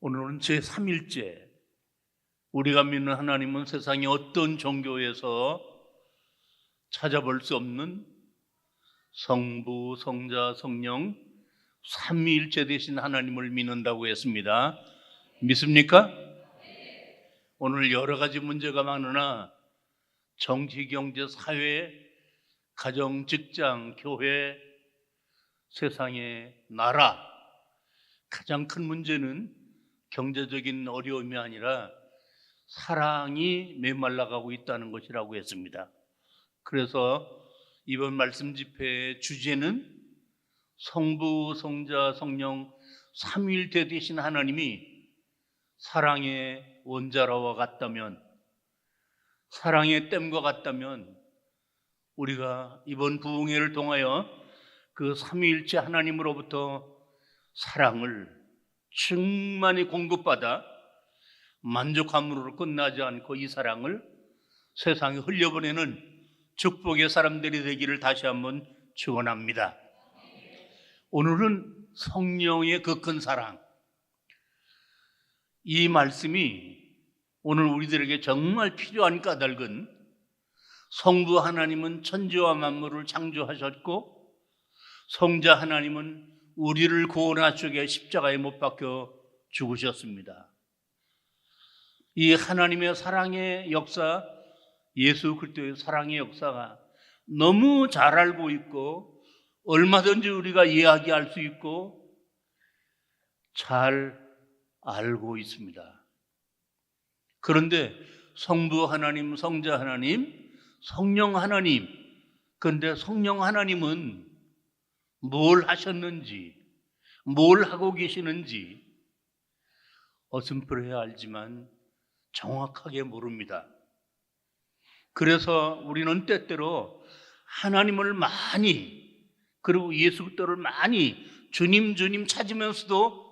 오늘은 제3일째. 우리가 믿는 하나님은 세상의 어떤 종교에서 찾아볼 수 없는 성부, 성자, 성령 삼위일체 되신 하나님을 믿는다고 했습니다. 믿습니까? 오늘 여러 가지 문제가 많으나 정치, 경제, 사회, 가정, 직장, 교회, 세상의 나라, 가장 큰 문제는 경제적인 어려움이 아니라 사랑이 메말라가고 있다는 것이라고 했습니다. 그래서 이번 말씀 집회의 주제는 성부, 성자, 성령 삼위일체 되신 하나님이 사랑의 원자로와 같다면, 사랑의 댐과 같다면 우리가 이번 부흥회를 통하여 그 삼위일체 하나님으로부터 사랑을 충만히 공급받아 만족함으로 끝나지 않고 이 사랑을 세상에 흘려보내는 축복의 사람들이 되기를 다시 한번 축원합니다. 오늘은 성령의 그 큰 사랑, 이 말씀이 오늘 우리들에게 정말 필요한 까닭은 성부 하나님은 천지와 만물을 창조하셨고 성자 하나님은 우리를 구원하시기 위해 십자가에 못 박혀 죽으셨습니다. 이 하나님의 사랑의 역사, 예수 그리스도의 사랑의 역사가 너무 잘 알고 있고 얼마든지 우리가 이야기할 수 있고 잘 알고 있습니다. 그런데 성부 하나님, 성자 하나님, 성령 하나님, 그런데 성령 하나님은 뭘 하셨는지, 뭘 하고 계시는지 어슴푸레 알지만 정확하게 모릅니다. 그래서 우리는 때때로 하나님을 많이, 그리고 예수 그리스도를 많이 주님 주님 찾으면서도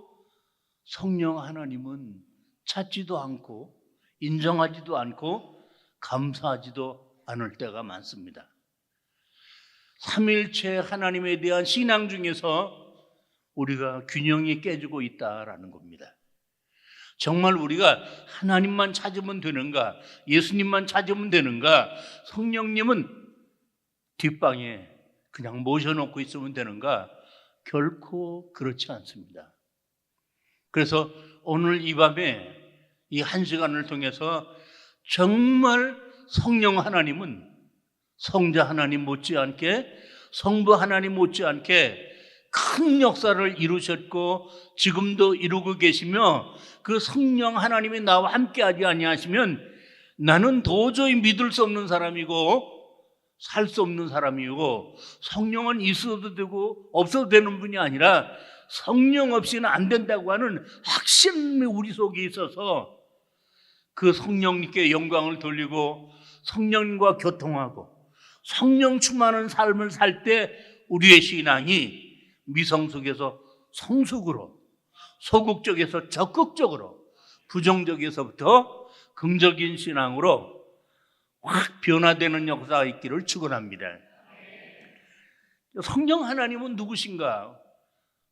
성령 하나님은 찾지도 않고 인정하지도 않고 감사하지도 않을 때가 많습니다. 삼위일체 하나님에 대한 신앙 중에서 우리가 균형이 깨지고 있다라는 겁니다. 정말 우리가 하나님만 찾으면 되는가? 예수님만 찾으면 되는가? 성령님은 뒷방에 그냥 모셔놓고 있으면 되는가? 결코 그렇지 않습니다. 그래서 오늘 이 밤에 이 한 시간을 통해서 정말 성령 하나님은 성자 하나님 못지않게, 성부 하나님 못지않게 큰 역사를 이루셨고 지금도 이루고 계시며 그 성령 하나님이 나와 함께하지 아니하시면 나는 도저히 믿을 수 없는 사람이고 살 수 없는 사람이고, 성령은 있어도 되고 없어도 되는 분이 아니라 성령 없이는 안 된다고 하는 확신이 우리 속에 있어서 그 성령님께 영광을 돌리고 성령과 교통하고 성령 충만한 삶을 살 때 우리의 신앙이 미성숙에서 성숙으로, 소극적에서 적극적으로, 부정적에서부터 긍정적인 신앙으로 확 변화되는 역사가 있기를 축원합니다. 성령 하나님은 누구신가?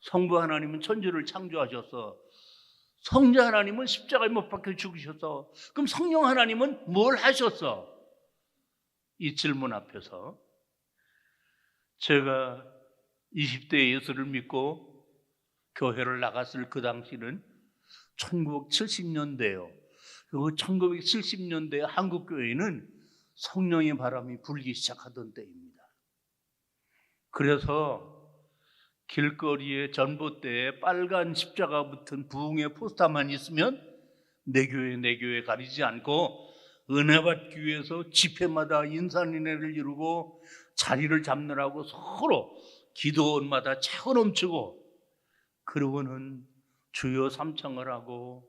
성부 하나님은 천지를 창조하셔서, 성자 하나님은 십자가에 못 박혀 죽으셔서, 그럼 성령 하나님은 뭘 하셨어? 이 질문 앞에서 제가 20대 예수를 믿고 교회를 나갔을 그 당시는 1970년대요. 그리고 1970년대 한국 교회는 성령의 바람이 불기 시작하던 때입니다. 그래서 길거리에 전봇대에 빨간 십자가 붙은 부흥의 포스터만 있으면 내 교회 가리지 않고 은혜 받기 위해서 집회마다 인산인해를 이루고 자리를 잡느라고 서로 기도원마다 차고 넘치고, 그러고는 주여 삼창을 하고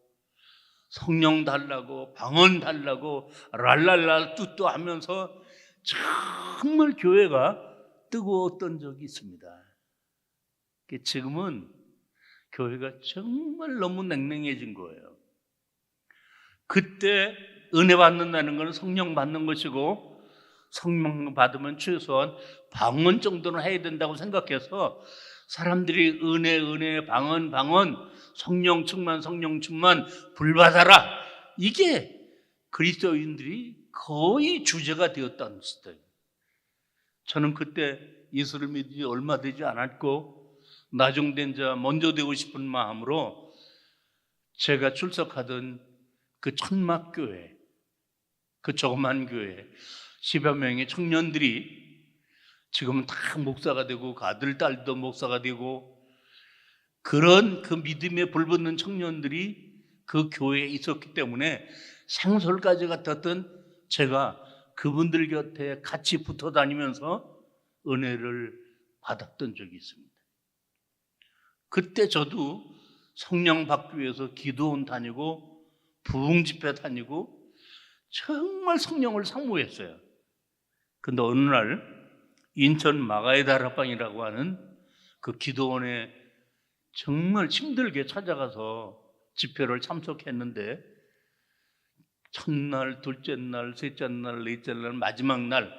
성령 달라고 방언 달라고 랄랄랄 뚜뚜 하면서 정말 교회가 뜨거웠던 적이 있습니다. 지금은 교회가 정말 너무 냉랭해진 거예요. 그때 은혜 받는다는 것은 성령 받는 것이고 성령 받으면 최소한 방언 정도는 해야 된다고 생각해서 사람들이 은혜 방언 성령 충만 불 받아라, 이게 그리스도인들이 거의 주제가 되었다는 시대예요. 저는 그때 예수를 믿은 지 얼마 되지 않았고 나중된 자 먼저 되고 싶은 마음으로 제가 출석하던 그 천막교회, 그 조그만 교회 10여 명의 청년들이 지금은 다 목사가 되고 그 아들 딸도 목사가 되고 그런 그 믿음에 불붙는 청년들이 그 교회에 있었기 때문에 생솔까지 같았던 제가 그분들 곁에 같이 붙어 다니면서 은혜를 받았던 적이 있습니다. 그때 저도 성령 받기 위해서 기도원 다니고 부흥 집회 다니고 정말 성령을 사모했어요. 근데 어느 날 인천 마가의 다락방이라고 하는 그 기도원에 정말 힘들게 찾아가서 집회를 참석했는데 첫날, 둘째 날, 셋째 날, 넷째 날, 마지막 날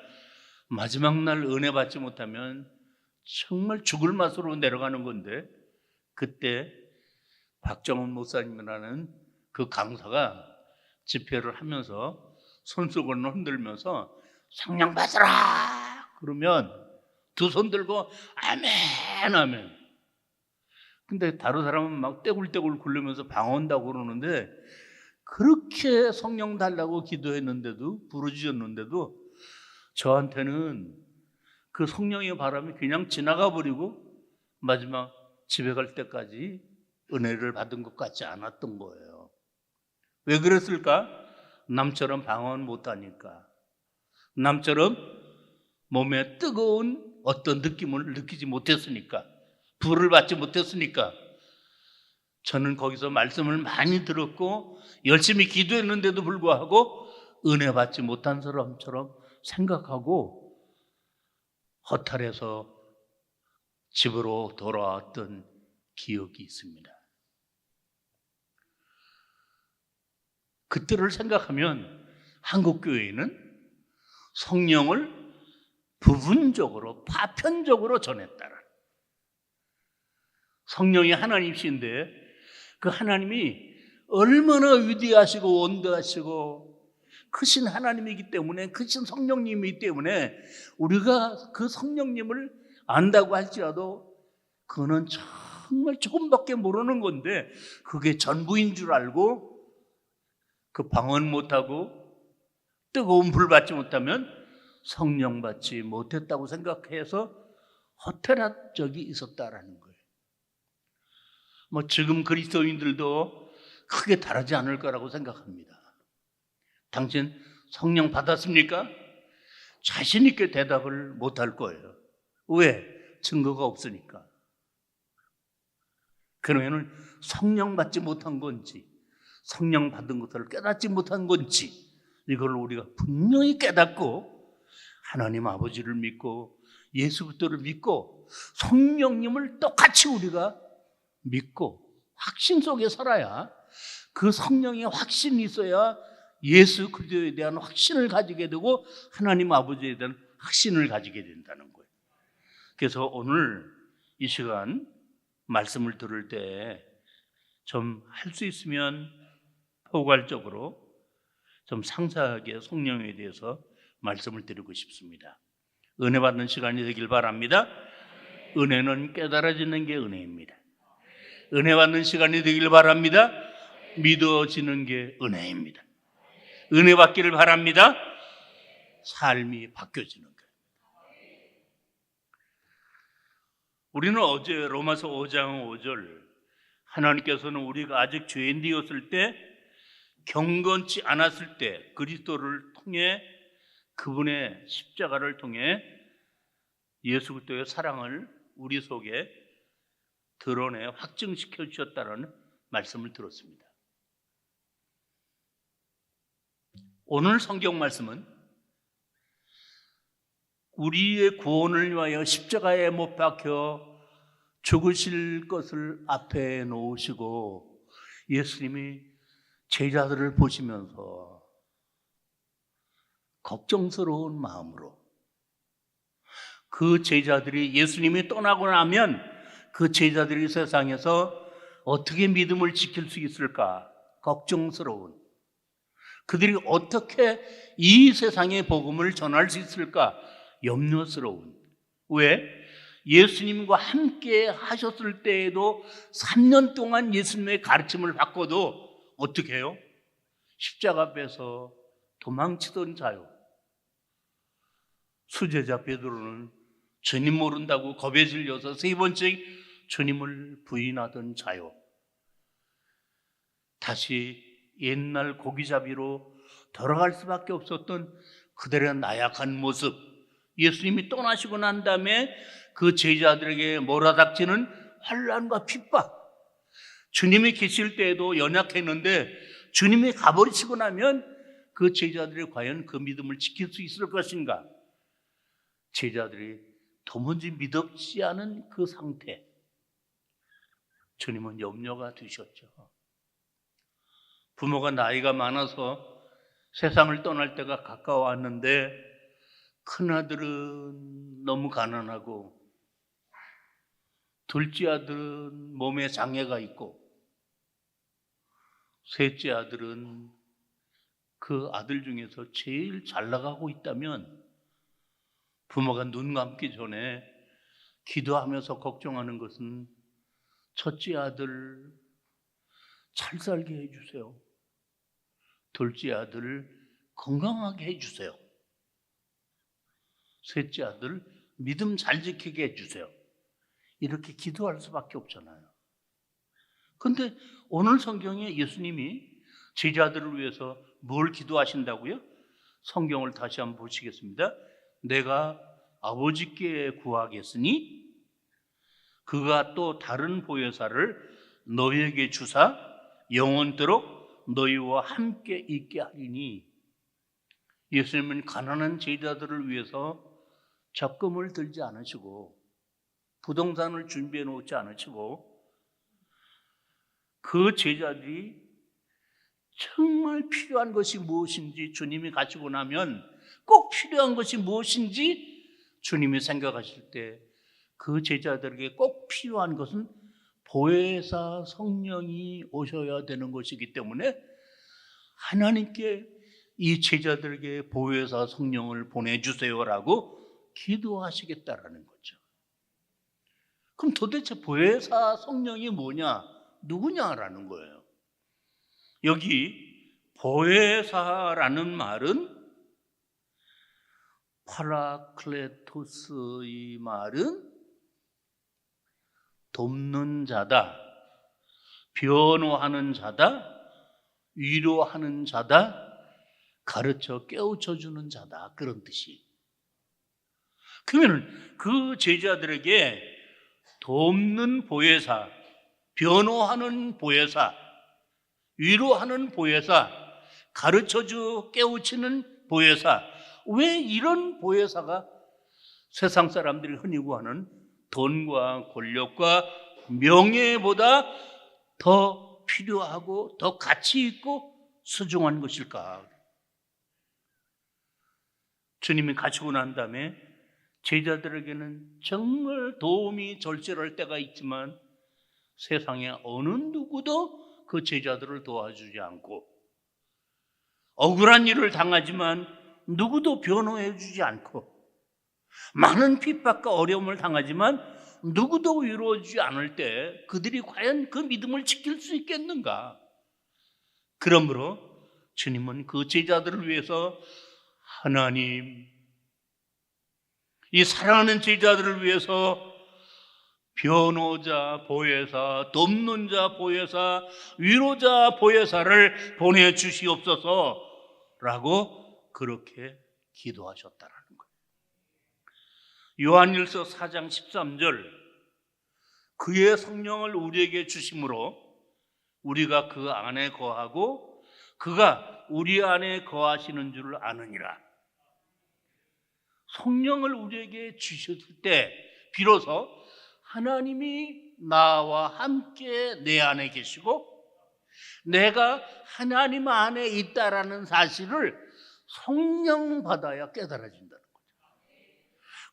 은혜 받지 못하면 정말 죽을 맛으로 내려가는 건데 그때 박정훈 목사님이라는 그 강사가 집회를 하면서 손수건을 흔들면서 성령 받으라 그러면 두 손 들고 아멘 아멘. 근데 다른 사람은 막 떼굴떼굴 굴르면서 방언다고 그러는데 그렇게 성령 달라고 기도했는데도 부르짖었는데도 저한테는 그 성령의 바람이 그냥 지나가 버리고 마지막 집에 갈 때까지 은혜를 받은 것 같지 않았던 거예요. 왜 그랬을까? 남처럼 방언 못하니까, 남처럼 몸에 뜨거운 어떤 느낌을 느끼지 못했으니까, 불을 받지 못했으니까. 저는 거기서 말씀을 많이 들었고 열심히 기도했는데도 불구하고 은혜 받지 못한 사람처럼 생각하고 허탈해서 집으로 돌아왔던 기억이 있습니다. 그때를 생각하면 한국교회는 성령을 부분적으로 파편적으로 전했다는, 성령이 하나님이신데 그 하나님이 얼마나 위대하시고 원대하시고 크신 하나님이기 때문에, 크신 성령님이기 때문에 우리가 그 성령님을 안다고 할지라도 그거는 정말 조금밖에 모르는 건데 그게 전부인 줄 알고 그 방언 못하고 뜨거운 불 받지 못하면 성령 받지 못했다고 생각해서 허탈한 적이 있었다라는 거예요. 뭐 지금 그리스도인들도 크게 다르지 않을 거라고 생각합니다. 당신 성령 받았습니까? 자신 있게 대답을 못할 거예요. 왜? 증거가 없으니까. 그러면 성령 받지 못한 건지 성령 받은 것을 깨닫지 못한 건지 이걸 우리가 분명히 깨닫고 하나님 아버지를 믿고 예수 그리스도를 믿고 성령님을 똑같이 우리가 믿고 확신 속에 살아야, 그 성령의 확신이 있어야 예수 그리스도에 대한 확신을 가지게 되고 하나님 아버지에 대한 확신을 가지게 된다는 거예요. 그래서 오늘 이 시간 말씀을 들을 때 좀 할 수 있으면 포괄적으로 좀 상세하게 성령에 대해서 말씀을 드리고 싶습니다. 은혜 받는 시간이 되길 바랍니다. 은혜는 깨달아지는 게 은혜입니다. 은혜 받는 시간이 되길 바랍니다. 믿어지는 게 은혜입니다. 은혜 받기를 바랍니다. 삶이 바뀌어지는 거예요. 우리는 어제 로마서 5장 5절, 하나님께서는 우리가 아직 죄인 되었을 때, 경건치 않았을 때 그리스도를 통해, 그분의 십자가를 통해 예수 그리스도의 사랑을 우리 속에 드러내 확증시켜 주셨다는 말씀을 들었습니다. 오늘 성경 말씀은 우리의 구원을 위하여 십자가에 못 박혀 죽으실 것을 앞에 놓으시고 예수님이 제자들을 보시면서 걱정스러운 마음으로, 그 제자들이 예수님이 떠나고 나면 그 제자들이 세상에서 어떻게 믿음을 지킬 수 있을까 걱정스러운, 그들이 어떻게 이 세상의 복음을 전할 수 있을까 염려스러운. 왜? 예수님과 함께 하셨을 때에도 3년 동안 예수님의 가르침을 받고도 어떻게 해요? 십자가 앞에서 도망치던 자요. 수제자 베드로는 주님 모른다고 겁에 질려서 3번째 주님을 부인하던 자요. 다시 옛날 고기잡이로 돌아갈 수밖에 없었던 그들의 나약한 모습, 예수님이 떠나시고 난 다음에 그 제자들에게 몰아닥치는 환난과 핍박, 주님이 계실 때에도 연약했는데 주님이 가버리시고 나면 그 제자들이 과연 그 믿음을 지킬 수 있을 것인가? 제자들이 도무지 믿었지 않은 그 상태, 주님은 염려가 되셨죠. 부모가 나이가 많아서 세상을 떠날 때가 가까워왔는데 큰아들은 너무 가난하고 둘째 아들은 몸에 장애가 있고 셋째 아들은 그 아들 중에서 제일 잘 나가고 있다면 부모가 눈 감기 전에 기도하면서 걱정하는 것은 첫째 아들 잘 살게 해주세요. 둘째 아들 건강하게 해주세요. 셋째 아들 믿음 잘 지키게 해주세요. 이렇게 기도할 수밖에 없잖아요. 그런데 오늘 성경에 예수님이 제자들을 위해서 뭘 기도하신다고요? 성경을 다시 한번 보시겠습니다. 내가 아버지께 구하겠으니 그가 또 다른 보혜사를 너희에게 주사 영원토록 너희와 함께 있게 하리니. 예수님은 가난한 제자들을 위해서 적금을 들지 않으시고 부동산을 준비해 놓지 않으시고 그 제자들이 정말 필요한 것이 무엇인지 주님이 가시고 나면 꼭 필요한 것이 무엇인지 주님이 생각하실 때 그 제자들에게 꼭 필요한 것은 보혜사 성령이 오셔야 되는 것이기 때문에 하나님께 이 제자들에게 보혜사 성령을 보내주세요라고 기도하시겠다라는 거죠. 그럼 도대체 보혜사 성령이 뭐냐, 누구냐라는 거예요. 여기 보혜사라는 말은 파라클레토스, 이 말은 돕는 자다, 변호하는 자다, 위로하는 자다, 가르쳐 깨우쳐 주는 자다, 그런 뜻이. 그러면 그 제자들에게 돕는 보혜사, 변호하는 보혜사, 위로하는 보혜사, 가르쳐주 깨우치는 보혜사, 왜 이런 보혜사가 세상 사람들이 흔히 구하는 돈과 권력과 명예보다 더 필요하고 더 가치 있고 소중한 것일까? 주님이 가시고 난 다음에 제자들에게는 정말 도움이 절실할 때가 있지만 세상에 어느 누구도 그 제자들을 도와주지 않고, 억울한 일을 당하지만 누구도 변호해 주지 않고, 많은 핍박과 어려움을 당하지만 누구도 위로해 주지 않을 때 그들이 과연 그 믿음을 지킬 수 있겠는가? 그러므로 주님은 그 제자들을 위해서 하나님, 이 사랑하는 제자들을 위해서 변호자 보혜사, 돕는 자 보혜사, 위로자 보혜사를 보내주시옵소서라고 그렇게 기도하셨다라는 거예요. 요한일서 4장 13절, 그의 성령을 우리에게 주심으로 우리가 그 안에 거하고 그가 우리 안에 거하시는 줄 아느니라. 성령을 우리에게 주셨을 때 비로소 하나님이 나와 함께 내 안에 계시고 내가 하나님 안에 있다라는 사실을 성령 받아야 깨달아진다는 거죠.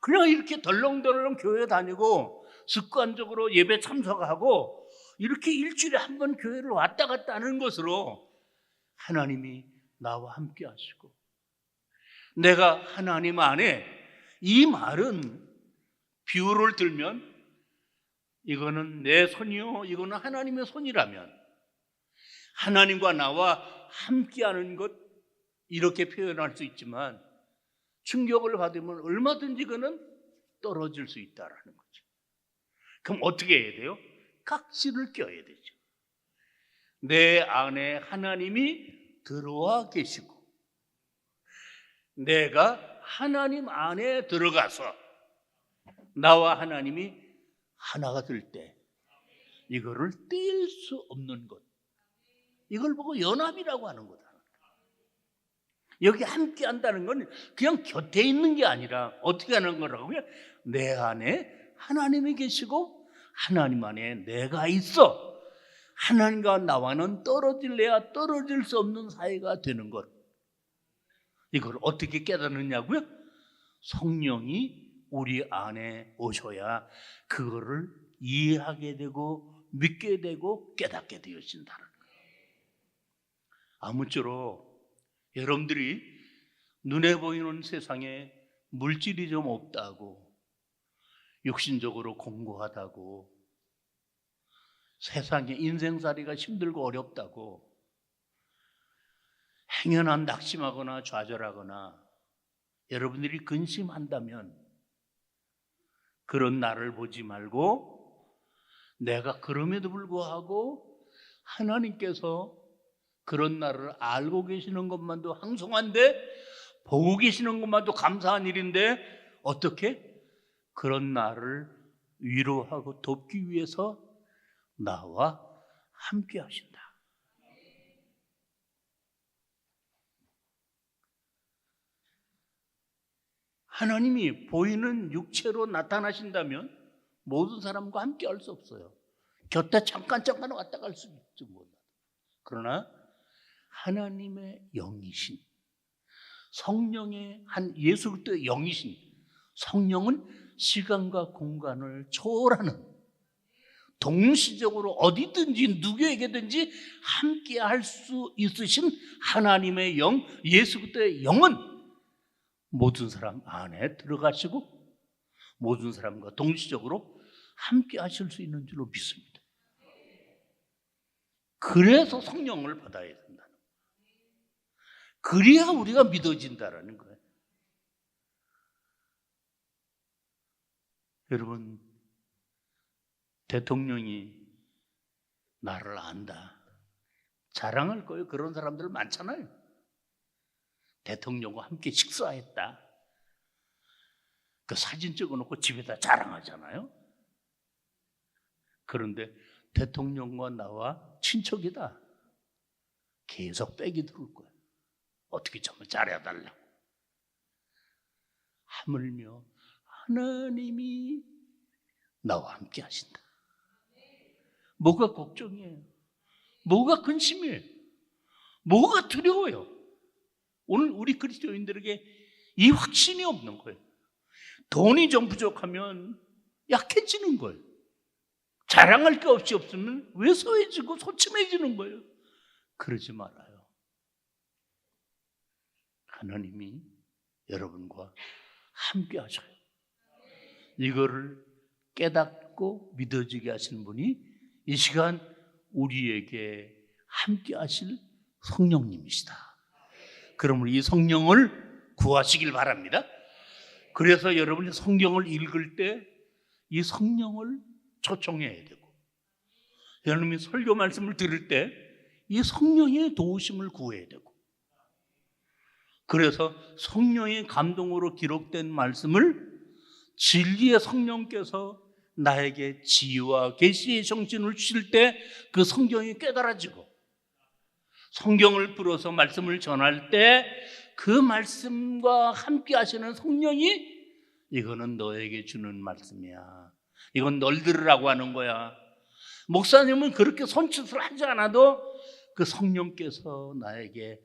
그냥 이렇게 덜렁덜렁 교회 다니고 습관적으로 예배 참석하고 이렇게 일주일에 한 번 교회를 왔다 갔다 하는 것으로 하나님이 나와 함께 하시고, 내가 하나님 안에, 이 말은 비유를 들면 이거는 내 손이요 이거는 하나님의 손이라면 하나님과 나와 함께하는 것, 이렇게 표현할 수 있지만 충격을 받으면 얼마든지 그는 떨어질 수 있다라는 거죠. 그럼 어떻게 해야 돼요? 각시를 껴야 되죠. 내 안에 하나님이 들어와 계시고 내가 하나님 안에 들어가서 나와 하나님이 하나가 될 때 이거를 뗄 수 없는 것, 이걸 보고 연합이라고 하는 거다. 여기 함께 한다는 건 그냥 곁에 있는 게 아니라 어떻게 하는 거라고요? 내 안에 하나님이 계시고 하나님 안에 내가 있어 하나님과 나와는 떨어질래야 떨어질 수 없는 사이가 되는 것, 이걸 어떻게 깨닫느냐고요? 성령이 우리 안에 오셔야 그거를 이해하게 되고 믿게 되고 깨닫게 되어진다는 거예요. 아무쪼록 여러분들이 눈에 보이는 세상에 물질이 좀 없다고, 육신적으로 공고하다고, 세상에 인생살이가 힘들고 어렵다고 행여나 낙심하거나 좌절하거나 여러분들이 근심한다면 그런 나를 보지 말고, 내가 그럼에도 불구하고 하나님께서 그런 나를 알고 계시는 것만도 황송한데, 보고 계시는 것만도 감사한 일인데 어떻게 그런 나를 위로하고 돕기 위해서 나와 함께 하신다. 하나님이 보이는 육체로 나타나신다면 모든 사람과 함께 할 수 없어요. 곁에 잠깐 왔다 갈 수 있지 몰라. 그러나 하나님의 영이신, 성령의 한 예수 그리스도의 영이신 성령은 시간과 공간을 초월하는, 동시적으로 어디든지 누구에게든지 함께 할 수 있으신 하나님의 영, 예수 그리스도의 영은 모든 사람 안에 들어가시고 모든 사람과 동시적으로 함께 하실 수 있는 줄로 믿습니다. 그래서 성령을 받아야 된다는 거예요. 그래야 우리가 믿어진다라는 거예요. 여러분, 대통령이 나를 안다 자랑할 거예요. 그런 사람들 많잖아요. 대통령과 함께 식사했다, 그 사진 찍어놓고 집에다 자랑하잖아요. 그런데 대통령과 나와 친척이다, 계속 빽이 들어올 거예요. 어떻게 좀 잘해달라고. 하물며 하나님이 나와 함께 하신다. 뭐가 걱정이에요? 뭐가 근심이에요? 뭐가 두려워요? 오늘 우리 그리스도인들에게 이 확신이 없는 거예요. 돈이 좀 부족하면 약해지는 거예요. 자랑할 게 없으면 왜소해지고 소침해지는 거예요. 그러지 말아요. 하나님이 여러분과 함께 하셔요. 이거를 깨닫고 믿어지게 하시는 분이 이 시간 우리에게 함께 하실 성령님이시다. 그러면 이 성령을 구하시길 바랍니다. 그래서 여러분이 성경을 읽을 때 이 성령을 초청해야 되고, 여러분이 설교 말씀을 들을 때 이 성령의 도우심을 구해야 되고, 그래서 성령의 감동으로 기록된 말씀을 진리의 성령께서 나에게 지혜와 계시의 정신을 주실 때 그 성경이 깨달아지고, 성경을 풀어서 말씀을 전할 때 그 말씀과 함께 하시는 성령이 이거는 너에게 주는 말씀이야, 이건 널 들으라고 하는 거야. 목사님은 그렇게 손짓을 하지 않아도 그 성령께서 나에게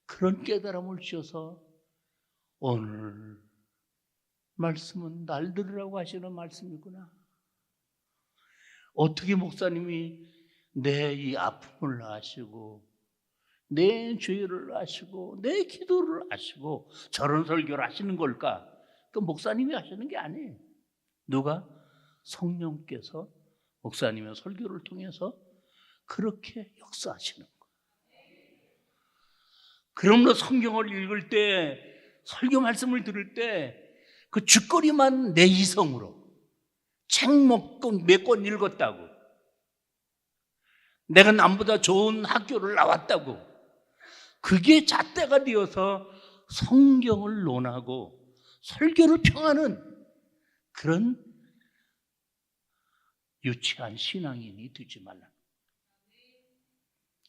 그런 깨달음을 주셔서 오늘 말씀은 날 들으라고 하시는 말씀이구나, 어떻게 목사님이 내 이 아픔을 아시고 내 죄를 아시고 내 기도를 아시고 저런 설교를 하시는 걸까? 그 목사님이 하시는 게 아니에요. 누가? 성령께서 목사님의 설교를 통해서 그렇게 역사하시는 거예요. 그러므로 성경을 읽을 때, 설교 말씀을 들을 때 그 쥐꼬리만 내 이성으로 책 몇 권 읽었다고, 내가 남보다 좋은 학교를 나왔다고, 그게 잣대가 되어서 성경을 논하고 설교를 평하는 그런 유치한 신앙인이 되지 말라.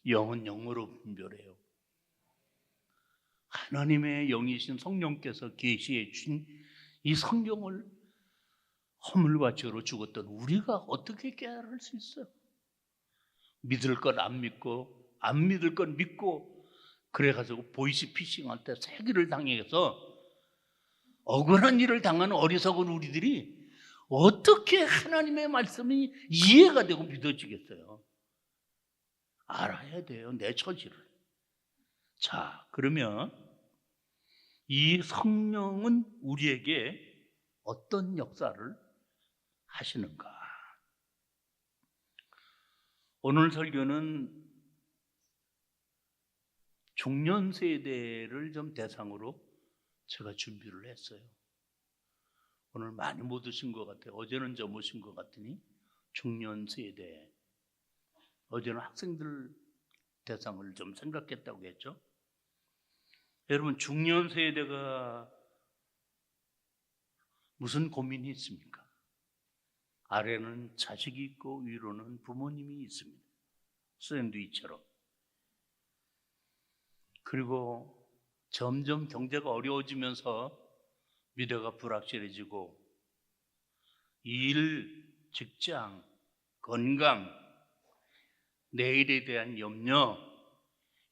영은 영으로 분별해요. 하나님의 영이신 성령께서 계시해 주신 이 성경을 허물과 죄로 죽었던 우리가 어떻게 깨달을 수 있어요? 믿을 건 안 믿고 안 믿을 건 믿고 그래가지고 보이스피싱한테 사기를 당해서 억울한 일을 당하는 어리석은 우리들이 어떻게 하나님의 말씀이 이해가 되고 믿어지겠어요? 알아야 돼요, 내 처지를. 자, 그러면 이 성령은 우리에게 어떤 역사를 하시는가? 오늘 설교는 중년 세대를 좀 대상으로 제가 준비를 했어요. 오늘 많이 못 오신 것 같아요. 어제는 좀 오신 것 같으니 중년 세대. 어제는 학생들 대상을 좀 생각했다고 했죠. 여러분, 중년 세대가 무슨 고민이 있습니까? 아래는 자식이 있고 위로는 부모님이 있습니다. 샌드위치처럼. 그리고 점점 경제가 어려워지면서 미래가 불확실해지고 일, 직장, 건강, 내일에 대한 염려,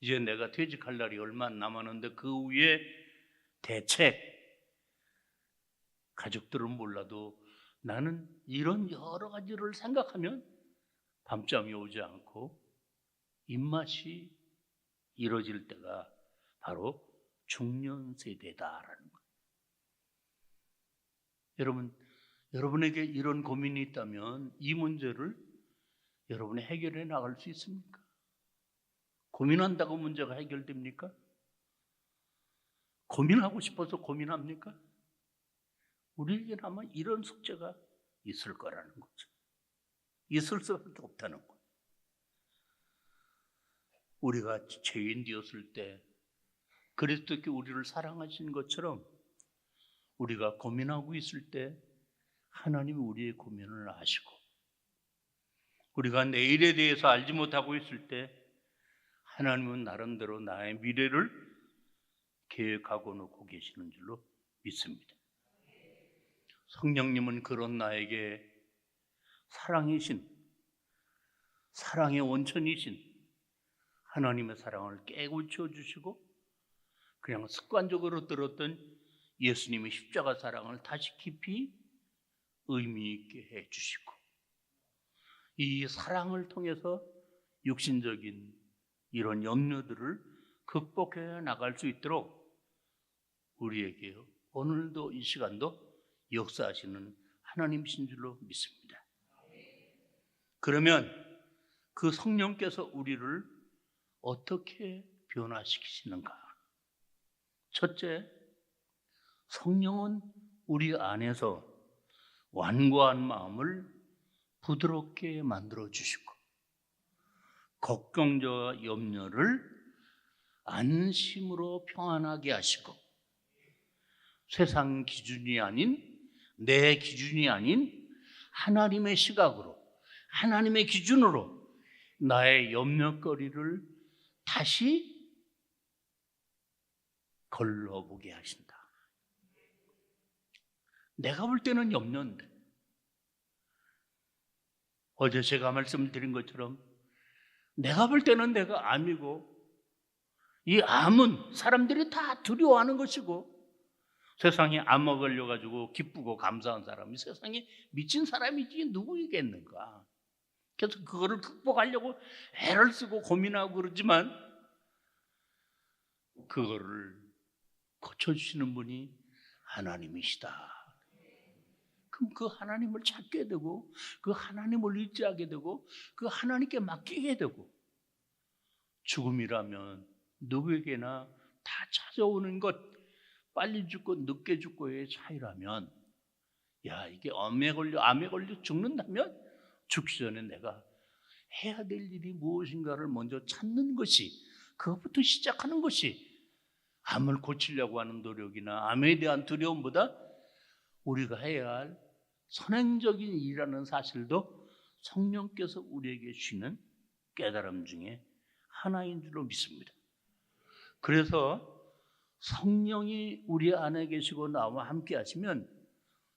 이제 내가 퇴직할 날이 얼마 안 남았는데 그 후에 대책, 가족들은 몰라도 나는 이런 여러 가지를 생각하면 밤잠이 오지 않고 입맛이 이뤄질 때가 바로 중년 세대다라는 거예요. 여러분에게 이런 고민이 있다면 이 문제를 여러분이 해결해 나갈 수 있습니까? 고민한다고 문제가 해결됩니까? 고민하고 싶어서 고민합니까? 우리에게는 아마 이런 숙제가 있을 거라는 거죠. 있을 수밖에 없다는 거예요. 우리가 죄인 되었을 때 그리스도께 우리를 사랑하신 것처럼 우리가 고민하고 있을 때 하나님이 우리의 고민을 아시고, 우리가 내일에 대해서 알지 못하고 있을 때 하나님은 나름대로 나의 미래를 계획하고 놓고 계시는 줄로 믿습니다. 성령님은 그런 나에게 사랑이신, 사랑의 원천이신 하나님의 사랑을 깨우쳐 주시고, 그냥 습관적으로 들었던 예수님의 십자가 사랑을 다시 깊이 의미 있게 해 주시고, 이 사랑을 통해서 육신적인 이런 염려들을 극복해 나갈 수 있도록 우리에게 오늘도 이 시간도 역사하시는 하나님이신 줄로 믿습니다. 그러면 그 성령께서 우리를 어떻게 변화시키시는가? 첫째, 성령은 우리 안에서 완고한 마음을 부드럽게 만들어 주시고, 걱정과 염려를 안심으로 평안하게 하시고, 세상 기준이 아닌, 내 기준이 아닌 하나님의 시각으로, 하나님의 기준으로 나의 염려거리를 다시 걸러보게 하신다. 내가 볼 때는 염려인데, 어제 제가 말씀드린 것처럼 내가 볼 때는 내가 암이고, 이 암은 사람들이 다 두려워하는 것이고, 세상에 암 걸려가지고 기쁘고 감사한 사람이 세상에 미친 사람이지 누구이겠는가? 그래서 그거를 극복하려고 애를 쓰고 고민하고 그러지만 그거를 고쳐주시는 분이 하나님이시다. 그럼 그 하나님을 찾게 되고 그 하나님을 의지하게 되고 그 하나님께 맡기게 되고, 죽음이라면 누구에게나 다 찾아오는 것, 빨리 죽고 늦게 죽고의 차이라면, 야, 이게 암에 걸려 죽는다면 죽기 전에 내가 해야 될 일이 무엇인가를 먼저 찾는 것이, 그것부터 시작하는 것이 암을 고치려고 하는 노력이나 암에 대한 두려움보다 우리가 해야 할 선행적인 일이라는 사실도 성령께서 우리에게 주시는 깨달음 중에 하나인 줄로 믿습니다. 그래서 성령이 우리 안에 계시고 나와 함께 하시면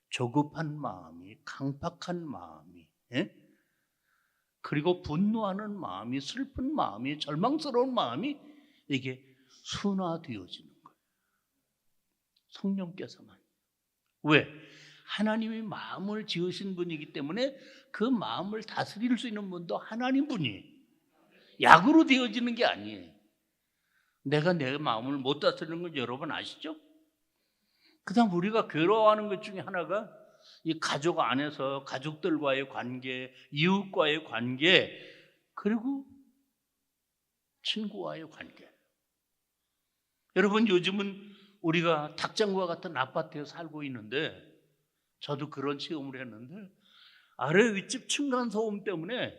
조급한 마음이, 강팍한 마음이, 그리고 분노하는 마음이, 슬픈 마음이, 절망스러운 마음이 이게 순화되어지는 거예요. 성령께서만. 왜? 하나님이 마음을 지으신 분이기 때문에 그 마음을 다스릴 수 있는 분도 하나님 분이에요. 약으로 되어지는 게 아니에요. 내가 내 마음을 못 다스리는 건 여러분 아시죠? 그다음 우리가 괴로워하는 것 중에 하나가 이 가족 안에서 가족들과의 관계, 이웃과의 관계, 그리고 친구와의 관계. 여러분, 요즘은 우리가 닭장과 같은 아파트에 살고 있는데, 저도 그런 체험을 했는데, 아래 윗집 층간소음 때문에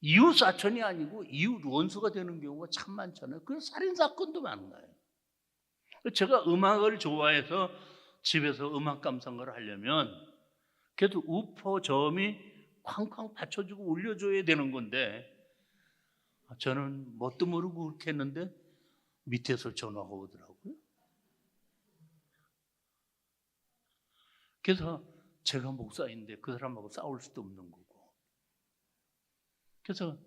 이웃 사촌이 아니고 이웃 원수가 되는 경우가 참 많잖아요. 그래서 살인사건도 많아요. 제가 음악을 좋아해서 집에서 음악 감상을 하려면 그래도 우퍼 저음이 쾅쾅 받쳐주고 울려줘야 되는 건데, 저는 뭣도 모르고 그렇게 했는데 밑에서 전화가 오더라고요. 그래서 제가 목사인데 그 사람하고 싸울 수도 없는 거고, 그래서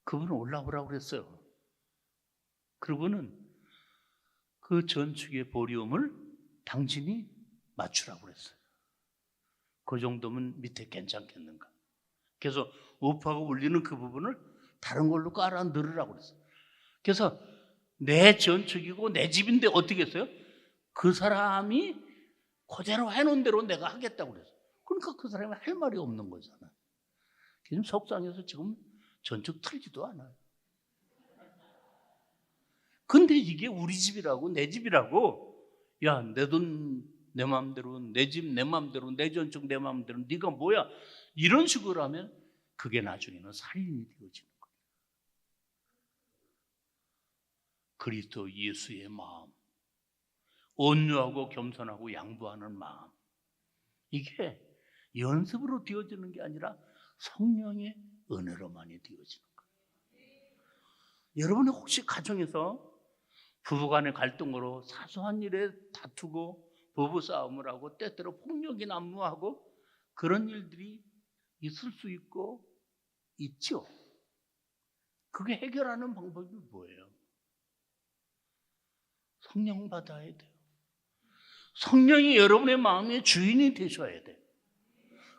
그분은 올라오라고 그랬어요. 그리고는 그 전축의 보리움을 당신이 맞추라고 그랬어요. 그 정도면 밑에 괜찮겠는가. 그래서 우파가 울리는 그 부분을 다른 걸로 깔아 넣으라고 그랬어요. 그래서 내 전축이고 내 집인데 어떻게 했어요? 그 사람이 그대로 해놓은 대로 내가 하겠다고 그랬어요. 그러니까 그 사람이 할 말이 없는 거잖아요. 지금 속상해서 지금 전축 털지도 않아요. 근데 이게 우리 집이라고, 내 집이라고, 야, 내 돈 내 마음대로, 내 집 내 마음대로, 내 전축 내 마음대로, 네가 뭐야, 이런 식으로 하면 그게 나중에는 살인이 되어지는 거예요. 그리스도 예수의 마음, 온유하고 겸손하고 양보하는 마음, 이게 연습으로 되어지는 게 아니라 성령의 은혜로만이 되어지는 거예요. 여러분이 혹시 가정에서 부부간의 갈등으로 사소한 일에 다투고 부부싸움을 하고 때때로 폭력이 난무하고 그런 일들이 있을 수 있고 있죠. 그게 해결하는 방법이 뭐예요? 성령 받아야 돼요. 성령이 여러분의 마음의 주인이 되셔야 돼요.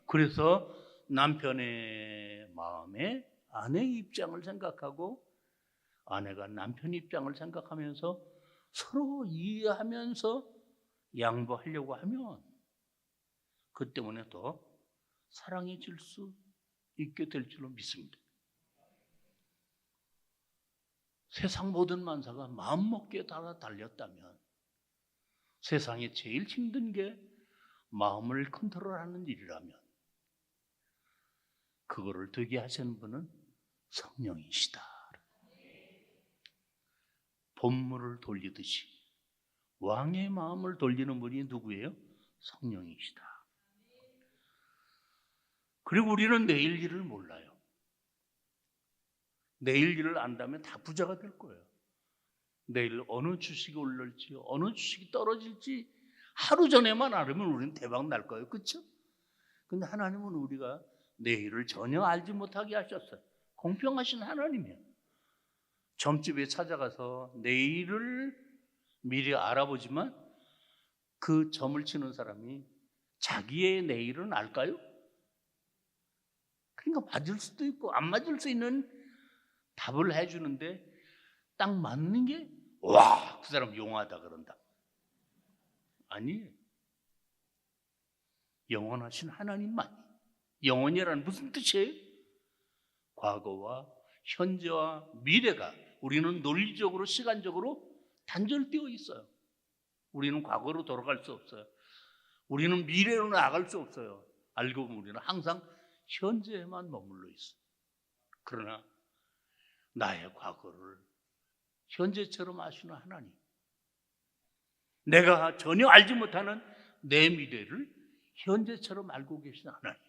그래서 남편의 마음에 아내의 입장을 생각하고 아내가 남편 입장을 생각하면서 서로 이해하면서 양보하려고 하면 그 때문에 더 사랑해질 수 있게 될 줄로 믿습니다. 세상 모든 만사가 마음먹기에 따라 달렸다면 세상에 제일 힘든 게 마음을 컨트롤하는 일이라면 그거를 되게 하시는 분은 성령이시다. 본물을 돌리듯이 왕의 마음을 돌리는 분이 누구예요? 성령이시다. 그리고 우리는 내일 일을 몰라요. 내일 일을 안다면 다 부자가 될 거예요. 내일 어느 주식이 오를지 어느 주식이 떨어질지 하루 전에만 알으면 우리는 대박 날 거예요. 그렇죠? 근데 하나님은 우리가 내일을 전혀 알지 못하게 하셨어요. 공평하신 하나님이에요. 점집에 찾아가서 내일을 미리 알아보지만 그 점을 치는 사람이 자기의 내일은 알까요? 그러니까 맞을 수도 있고 안 맞을 수 있는 답을 해주는데 딱 맞는 게 와, 그 사람 용하다 그런다. 아니, 영원하신 하나님만. 영원이란 무슨 뜻이에요? 과거와 현재와 미래가 우리는 논리적으로 시간적으로 단절되어 있어요. 우리는 과거로 돌아갈 수 없어요. 우리는 미래로 나아갈 수 없어요. 알고 보면 우리는 항상 현재에만 머물러 있어요. 그러나 나의 과거를 현재처럼 아시는 하나님, 내가 전혀 알지 못하는 내 미래를 현재처럼 알고 계시는 하나님,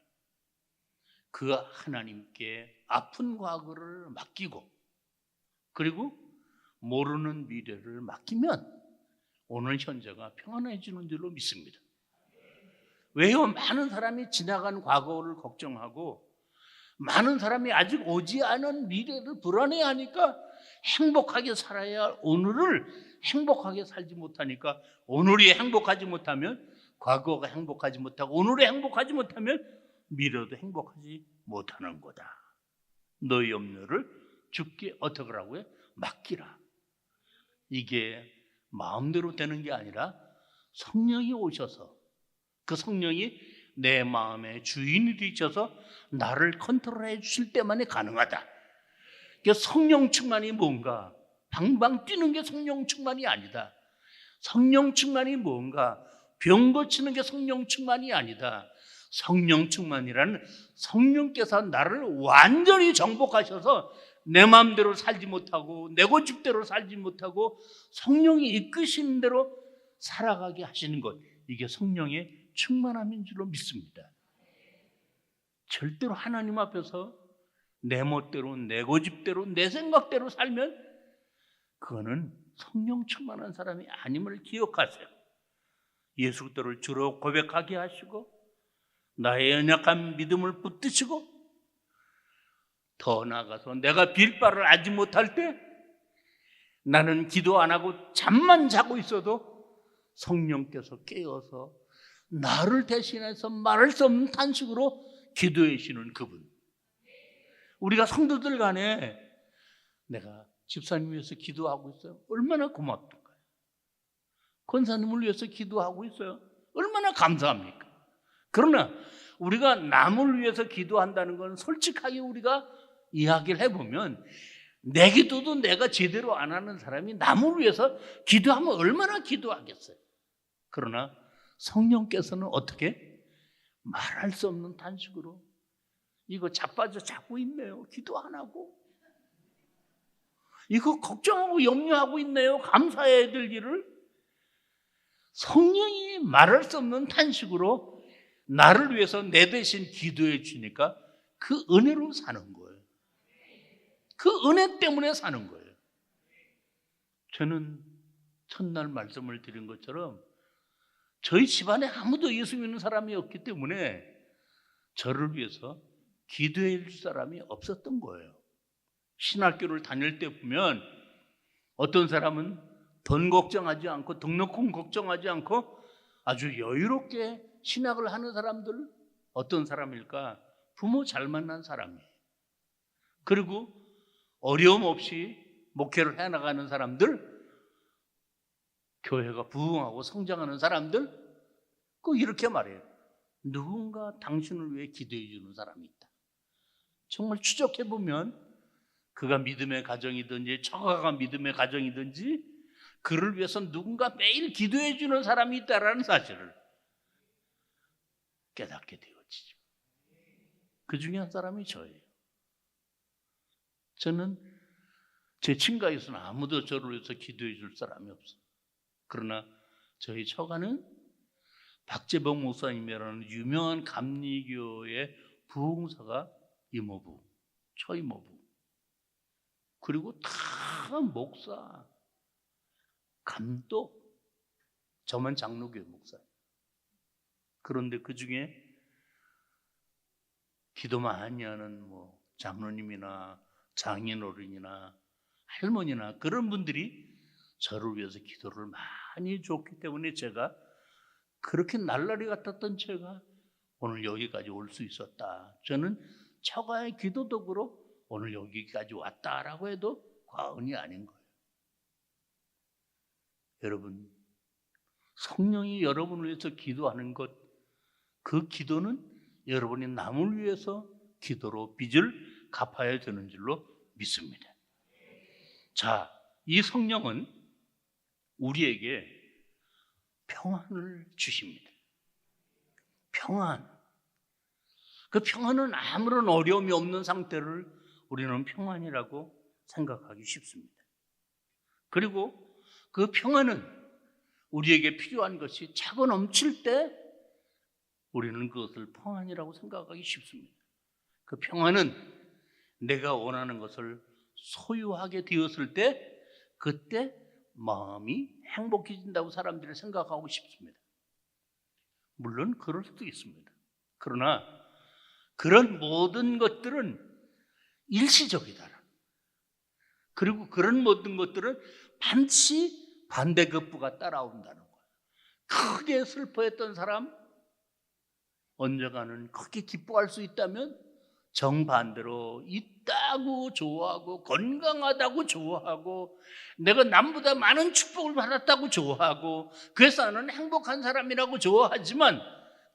그 하나님께 아픈 과거를 맡기고 그리고 모르는 미래를 맡기면 오늘 현재가 평안해지는 줄로 믿습니다. 왜요? 많은 사람이 지나간 과거를 걱정하고 많은 사람이 아직 오지 않은 미래를 불안해하니까 행복하게 살아야 할 오늘을 행복하게 살지 못하니까 오늘이 행복하지 못하면 과거가 행복하지 못하고 오늘이 행복하지 못하면 미래도 행복하지 못하는 거다. 너희 염려를 주께 어떻게 하라고요? 맡기라. 이게 마음대로 되는 게 아니라 성령이 오셔서 그 성령이 내 마음의 주인이 되셔서 나를 컨트롤해 주실 때만이 가능하다. 성령 충만이 뭔가 방방 뛰는 게 성령 충만이 아니다. 성령 충만이 뭔가 병 고치는 게 성령 충만이 아니다. 성령 충만이라는 성령께서 나를 완전히 정복하셔서 내 마음대로 살지 못하고 내 고집대로 살지 못하고 성령이 이끄시는 대로 살아가게 하시는 것, 이게 성령의 충만함인 줄로 믿습니다. 절대로 하나님 앞에서 내 멋대로 내 고집대로 내 생각대로 살면 그거는 성령 충만한 사람이 아님을 기억하세요. 예수 그리스도를 주로 고백하게 하시고 나의 연약한 믿음을 붙드시고 더 나아가서 내가 빌 바를 알지 못할 때 나는 기도 안 하고 잠만 자고 있어도 성령께서 깨어서 나를 대신해서 말할 수 없는 탄식으로 기도해 주시는 그분. 우리가 성도들 간에 내가 집사님 위해서 기도하고 있어요. 얼마나 고맙던가요. 권사님을 위해서 기도하고 있어요. 얼마나 감사합니까. 그러나 우리가 남을 위해서 기도한다는 건 솔직하게 우리가 이야기를 해보면 내 기도도 내가 제대로 안 하는 사람이 남을 위해서 기도하면 얼마나 기도하겠어요. 그러나 성령께서는 어떻게? 말할 수 없는 탄식으로 이거 자빠져 자고 있네요. 기도 안 하고. 이거 걱정하고 염려하고 있네요. 감사해야 될 일을. 성령이 말할 수 없는 탄식으로 나를 위해서 내 대신 기도해 주니까 그 은혜로 사는 거예요. 그 은혜 때문에 사는 거예요. 저는 첫날 말씀을 드린 것처럼 저희 집안에 아무도 예수 믿는 사람이 없기 때문에 저를 위해서 기도해 줄 사람이 없었던 거예요. 신학교를 다닐 때 보면 어떤 사람은 돈 걱정하지 않고 등록금 걱정하지 않고 아주 여유롭게 신학을 하는 사람들, 어떤 사람일까? 부모 잘 만난 사람이에요. 그리고 어려움 없이 목회를 해나가는 사람들, 교회가 부흥하고 성장하는 사람들, 꼭 이렇게 말해요. 누군가 당신을 위해 기도해 주는 사람이 있다. 정말 추적해보면 그가 믿음의 가정이든지 처가가 믿음의 가정이든지 그를 위해서 누군가 매일 기도해 주는 사람이 있다는 사실을 깨닫게 되어지죠. 그 중에 한 사람이 저예요. 저는 제 친가에서는 아무도 저를 위해서 기도해 줄 사람이 없어요. 그러나 저희 처가는 박재봉 목사님이라는 유명한 감리교의 부흥사가 이모부, 처이모부, 그리고 다 목사, 감독, 저만 장로교회 목사예요. 그런데 그 중에 기도 많이 하는 장로님이나 장인어른이나 할머니나 그런 분들이 저를 위해서 기도를 많이 줬기 때문에 제가 그렇게 날라리 같았던 제가 오늘 여기까지 올 수 있었다. 저는 처가의 기도덕으로 오늘 여기까지 왔다라고 해도 과언이 아닌 거예요. 여러분, 성령이 여러분을 위해서 기도하는 것, 그 기도는 여러분이 남을 위해서 기도로 빚을 갚아야 되는 줄로 믿습니다. 자, 이 성령은 우리에게 평안을 주십니다. 평안. 그 평안은 아무런 어려움이 없는 상태를 우리는 평안이라고 생각하기 쉽습니다. 그리고 그 평안은 우리에게 필요한 것이 차고 넘칠 때 우리는 그것을 평안이라고 생각하기 쉽습니다. 그 평안은 내가 원하는 것을 소유하게 되었을 때 그때 마음이 행복해진다고 사람들이 생각하고 싶습니다. 물론 그럴 수도 있습니다. 그러나 그런 모든 것들은 일시적이다. 그리고 그런 모든 것들은 반드시 반대급부가 따라온다는 거예요. 크게 슬퍼했던 사람 언젠가는 크게 기뻐할 수 있다면 정반대로 있다고 좋아하고 건강하다고 좋아하고 내가 남보다 많은 축복을 받았다고 좋아하고 그래서 나는 행복한 사람이라고 좋아하지만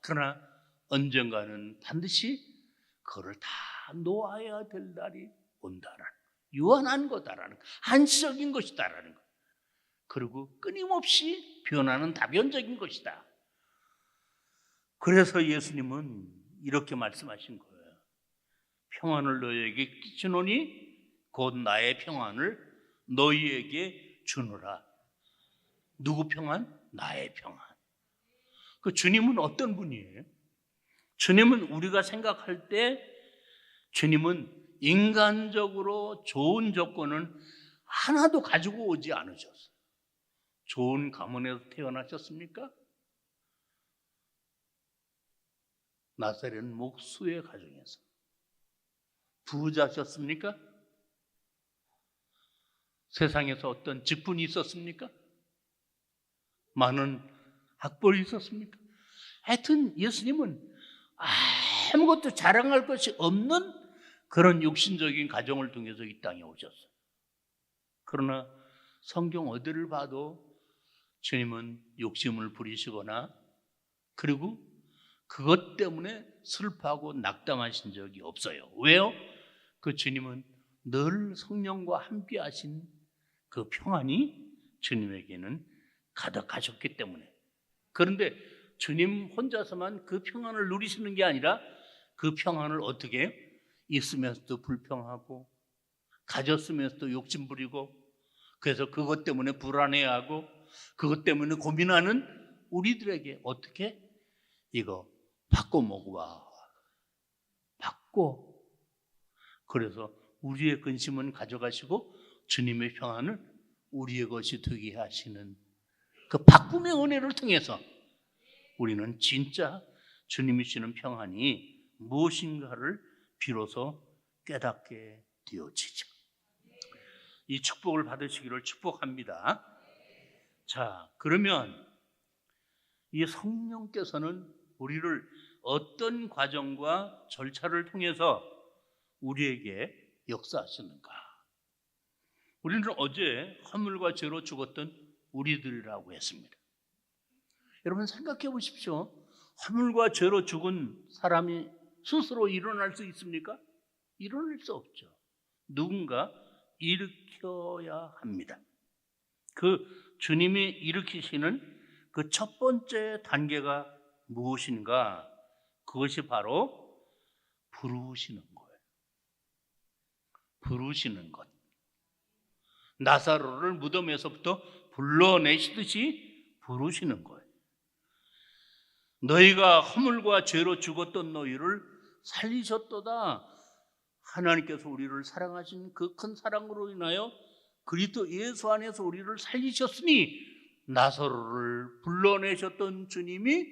그러나 언젠가는 반드시 그걸 다 놓아야 될 날이 온다라는, 유한한 거다라는, 한시적인 것이다라는 것. 그리고 끊임없이 변하는 다변적인 것이다. 그래서 예수님은 이렇게 말씀하신 거예요. 평안을 너희에게 끼치노니 곧 나의 평안을 너희에게 주노라. 누구 평안? 나의 평안. 그 주님은 어떤 분이에요? 주님은 우리가 생각할 때 주님은 인간적으로 좋은 조건은 하나도 가지고 오지 않으셨어요. 좋은 가문에서 태어나셨습니까? 나사렛 목수의 가정에서. 부자셨습니까? 세상에서 어떤 직분이 있었습니까? 많은 학벌이 있었습니까? 하여튼 예수님은 아무것도 자랑할 것이 없는 그런 육신적인 가정을 통해서 이 땅에 오셨어요. 그러나 성경 어디를 봐도 주님은 욕심을 부리시거나 그리고 그것 때문에 슬퍼하고 낙담하신 적이 없어요. 왜요? 그 주님은 늘 성령과 함께 하신 그 평안이 주님에게는 가득하셨기 때문에. 그런데 주님 혼자서만 그 평안을 누리시는 게 아니라 그 평안을 어떻게 있으면서도 불평하고 가졌으면서도 욕심 부리고 그래서 그것 때문에 불안해하고 그것 때문에 고민하는 우리들에게 어떻게 이거 바꿔 먹어봐. 바꿔. 그래서 우리의 근심은 가져가시고 주님의 평안을 우리의 것이 되게 하시는 그 바꿈의 은혜를 통해서 우리는 진짜 주님이 주시는 평안이 무엇인가를 비로소 깨닫게 되어지죠. 이 축복을 받으시기를 축복합니다. 자, 그러면 이 성령께서는 우리를 어떤 과정과 절차를 통해서 우리에게 역사하시는가? 우리는 어제 허물과 죄로 죽었던 우리들이라고 했습니다. 여러분 생각해 보십시오. 허물과 죄로 죽은 사람이 스스로 일어날 수 있습니까? 일어날 수 없죠. 누군가 일으켜야 합니다. 그 주님이 일으키시는 그 첫 번째 단계가 무엇인가? 그것이 바로 부르시는 거예요. 부르시는 것. 나사로를 무덤에서부터 불러내시듯이 부르시는 거예요. 너희가 허물과 죄로 죽었던 너희를 살리셨도다. 하나님께서 우리를 사랑하신 그 큰 사랑으로 인하여 그리스도 예수 안에서 우리를 살리셨으니 나사로를 불러내셨던 주님이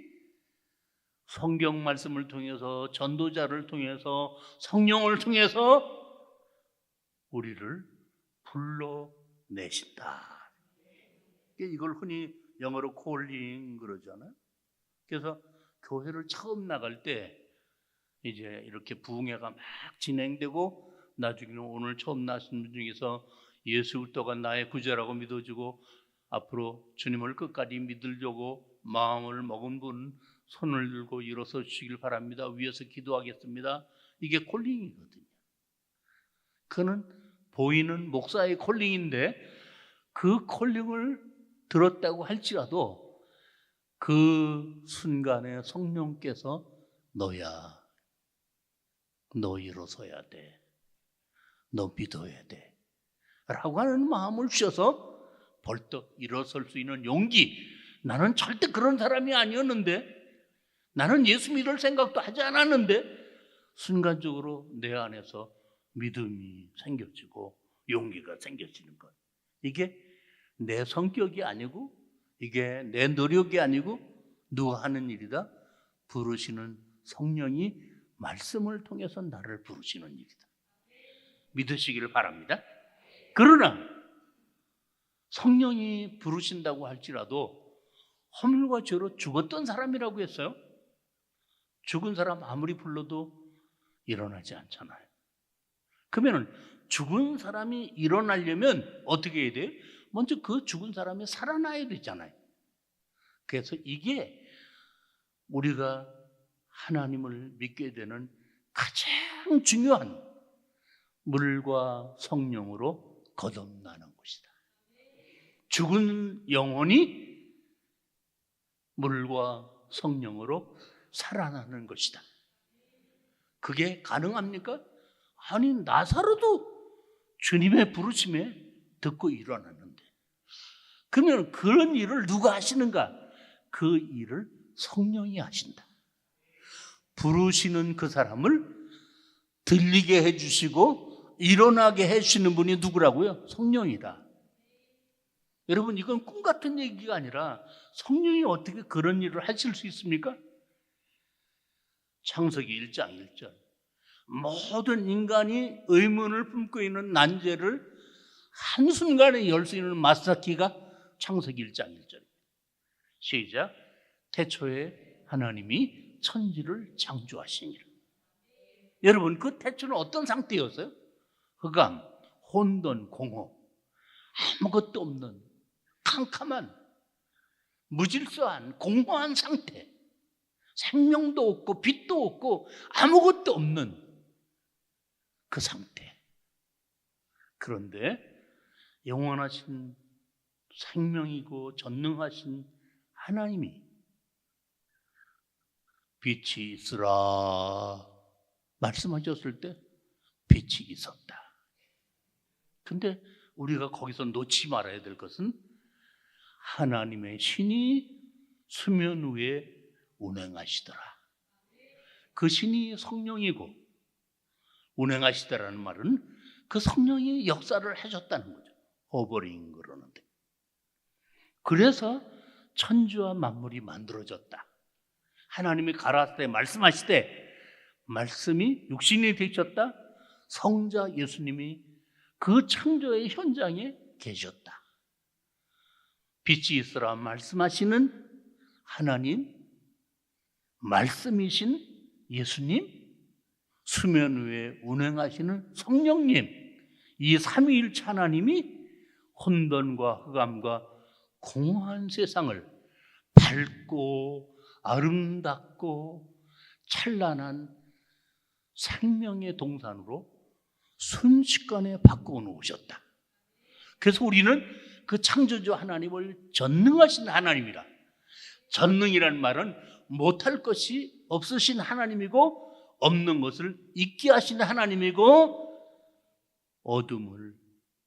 성경 말씀을 통해서 전도자를 통해서 성령을 통해서 우리를 불러내신다. 이걸 흔히 영어로 콜링 그러잖아요. 그래서 교회를 처음 나갈 때 이제 이렇게 부흥회가 막 진행되고 나중에는 오늘 처음 나신 분 중에서 예수 그리스도가 나의 구주라고 믿어주고 앞으로 주님을 끝까지 믿으려고 마음을 먹은 분 손을 들고 일어서 주시길 바랍니다. 위에서 기도하겠습니다. 이게 콜링이거든요. 그는 보이는 목사의 콜링인데 그 콜링을 들었다고 할지라도 그 순간에 성령께서 너야, 너 일어서야 돼, 너 믿어야 돼 라고 하는 마음을 주셔서 벌떡 일어설 수 있는 용기. 나는 절대 그런 사람이 아니었는데, 나는 예수 믿을 생각도 하지 않았는데 순간적으로 내 안에서 믿음이 생겨지고 용기가 생겨지는 것. 이게 내 성격이 아니고 이게 내 노력이 아니고 누가 하는 일이다? 부르시는 성령이 말씀을 통해서 나를 부르시는 일이다. 믿으시기를 바랍니다. 그러나 성령이 부르신다고 할지라도 허물과 죄로 죽었던 사람이라고 했어요. 죽은 사람 아무리 불러도 일어나지 않잖아요. 그러면 죽은 사람이 일어나려면 어떻게 해야 돼요? 먼저 그 죽은 사람이 살아나야 되잖아요. 그래서 이게 우리가 하나님을 믿게 되는 가장 중요한 물과 성령으로 거듭나는 것이다. 죽은 영혼이 물과 성령으로 살아나는 것이다. 그게 가능합니까? 아니, 나사로도 주님의 부르심에 듣고 일어났는데, 그러면 그런 일을 누가 하시는가? 그 일을 성령이 하신다. 부르시는 그 사람을 들리게 해주시고 일어나게 해주시는 분이 누구라고요? 성령이다. 여러분, 이건 꿈 같은 얘기가 아니라 성령이 어떻게 그런 일을 하실 수 있습니까? 창세기 1장 1절. 모든 인간이 의문을 품고 있는 난제를 한순간에 열 수 있는 마스터키가 창세기 1장 1절입니다. 시작. 태초에 하나님이 천지를 창조하시니라. 여러분, 그 태초는 어떤 상태였어요? 흑암, 혼돈, 공허, 아무것도 없는 캄캄한 무질서한 공허한 상태. 생명도 없고 빛도 없고 아무것도 없는 그 상태. 그런데 영원하신 생명이고 전능하신 하나님이 빛이 있으라 말씀하셨을 때 빛이 있었다. 근데 우리가 거기서 놓지 말아야 될 것은 하나님의 신이 수면 위에 운행하시더라. 그 신이 성령이고 운행하시더라는 말은 그 성령이 역사를 하셨다는 거죠. 호버링 그러는데. 그래서 천지와 만물이 만들어졌다. 하나님이 가라사대 때 말씀하시되 말씀이 육신이 되셨다. 성자 예수님이 그 창조의 현장에 계셨다. 빛이 있으라 말씀하시는 하나님, 말씀이신 예수님, 수면 위에 운행하시는 성령님, 이 삼위일체 하나님이 혼돈과 흑암과 공허한 세상을 밝고 아름답고 찬란한 생명의 동산으로 순식간에 바꾸어 놓으셨다. 그래서 우리는 그 창조주 하나님을 전능하신 하나님이라. 전능이란 말은 못할 것이 없으신 하나님이고 없는 것을 있게 하신 하나님이고 어둠을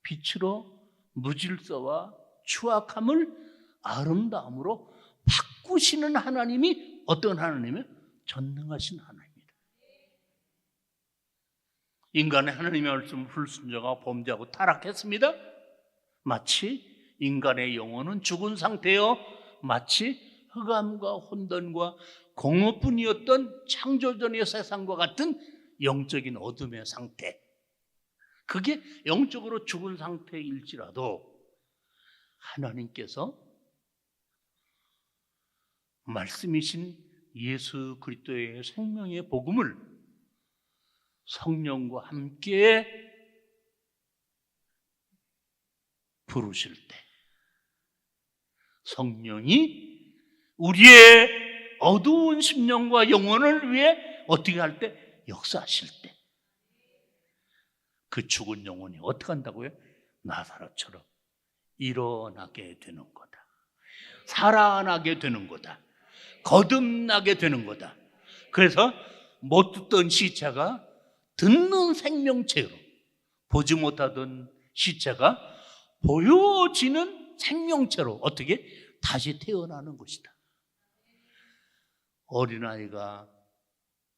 빛으로 무질서와 추악함을 아름다움으로 바꾸시는 하나님이 어떤 하나님이에요? 전능하신 하나님입니다. 인간의 하나님의 말씀을 불순종하고 범죄하고 타락했습니다. 마치 인간의 영혼은 죽은 상태요, 마치 흑암과 혼돈과 공허뿐이었던 창조전의 세상과 같은 영적인 어둠의 상태. 그게 영적으로 죽은 상태일지라도 하나님께서 말씀이신 예수 그리스도의 생명의 복음을 성령과 함께 부르실 때, 성령이 우리의 어두운 심령과 영혼을 위해 어떻게 할 때? 역사하실 때, 그 죽은 영혼이 어떻게 한다고요? 나사로처럼 일어나게 되는 거다. 살아나게 되는 거다. 거듭나게 되는 거다. 그래서 못 듣던 시체가 듣는 생명체로, 보지 못하던 시체가 보여지는 생명체로 어떻게? 다시 태어나는 것이다. 어린아이가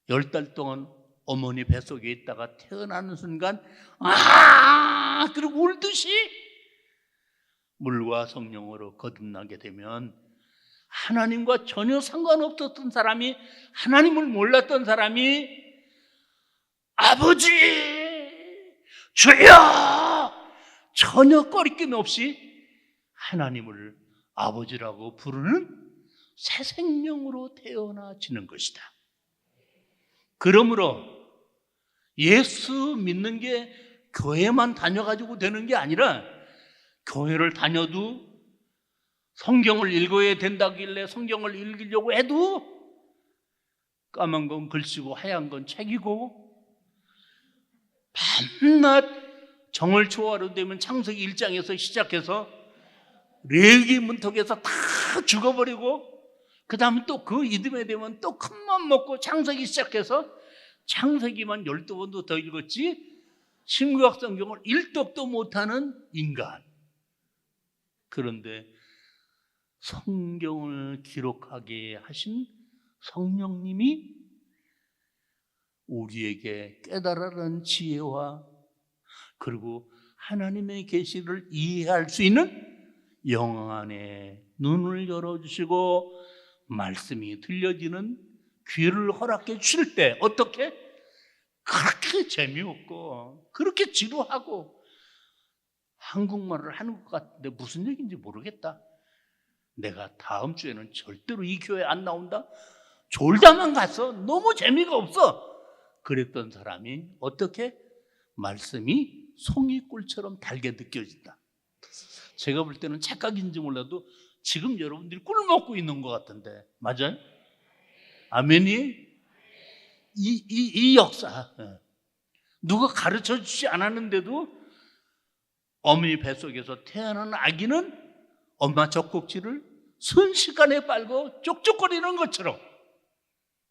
10달 동안 어머니 뱃속에 있다가 태어나는 순간 그리고 울듯이 물과 성령으로 거듭나게 되면 하나님과 전혀 상관없었던 사람이, 하나님을 몰랐던 사람이 아버지 주여 전혀 꺼리낌 없이 하나님을 아버지라고 부르는 새 생명으로 태어나지는 것이다. 그러므로 예수 믿는 게 교회만 다녀가지고 되는 게 아니라, 교회를 다녀도 성경을 읽어야 된다길래 성경을 읽으려고 해도 까만 건 글씨고 하얀 건 책이고, 밤낮 정월 초하루 되면 창세기 1장에서 시작해서 레위기 문턱에서 다 죽어버리고, 그 다음에 또 그 이듬해 되면 또 큰맘 먹고 창세기 시작해서 창세기만 12번도 더 읽었지 신구약 성경을 일독도 못하는 인간. 그런데 성경을 기록하게 하신 성령님이 우리에게 깨달으라는 지혜와 그리고 하나님의 계시를 이해할 수 있는 영 안에 눈을 열어주시고 말씀이 들려지는 귀를 허락해 주실 때 어떻게? 그렇게 재미없고 그렇게 지루하고 한국말을 하는 것 같은데 무슨 얘기인지 모르겠다. 내가 다음 주에는 절대로 이 교회 안 나온다. 졸다만 갔어. 너무 재미가 없어. 그랬던 사람이 어떻게? 말씀이 송이꿀처럼 달게 느껴진다. 제가 볼 때는 착각인지 몰라도 지금 여러분들이 꿀 먹고 있는 것 같은데 맞아요? 아멘이? 이 역사 누가 가르쳐 주지 않았는데도 어머니 뱃속에서 태어난 아기는 엄마 젖꼭지를 순식간에 빨고 쪽쪽거리는 것처럼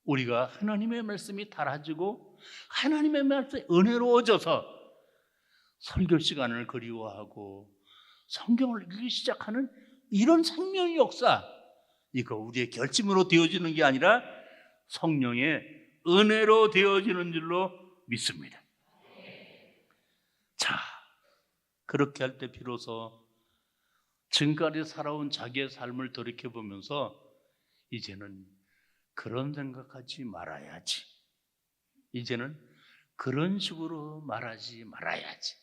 우리가 하나님의 말씀이 달아지고 하나님의 말씀이 은혜로워져서 설교 시간을 그리워하고 성경을 읽기 시작하는 이런 생명의 역사, 이거 우리의 결심으로 되어지는 게 아니라 성령의 은혜로 되어지는 줄로 믿습니다. 자, 그렇게 할 때 비로소 지금까지 살아온 자기의 삶을 돌이켜보면서 이제는 그런 생각하지 말아야지, 이제는 그런 식으로 말하지 말아야지,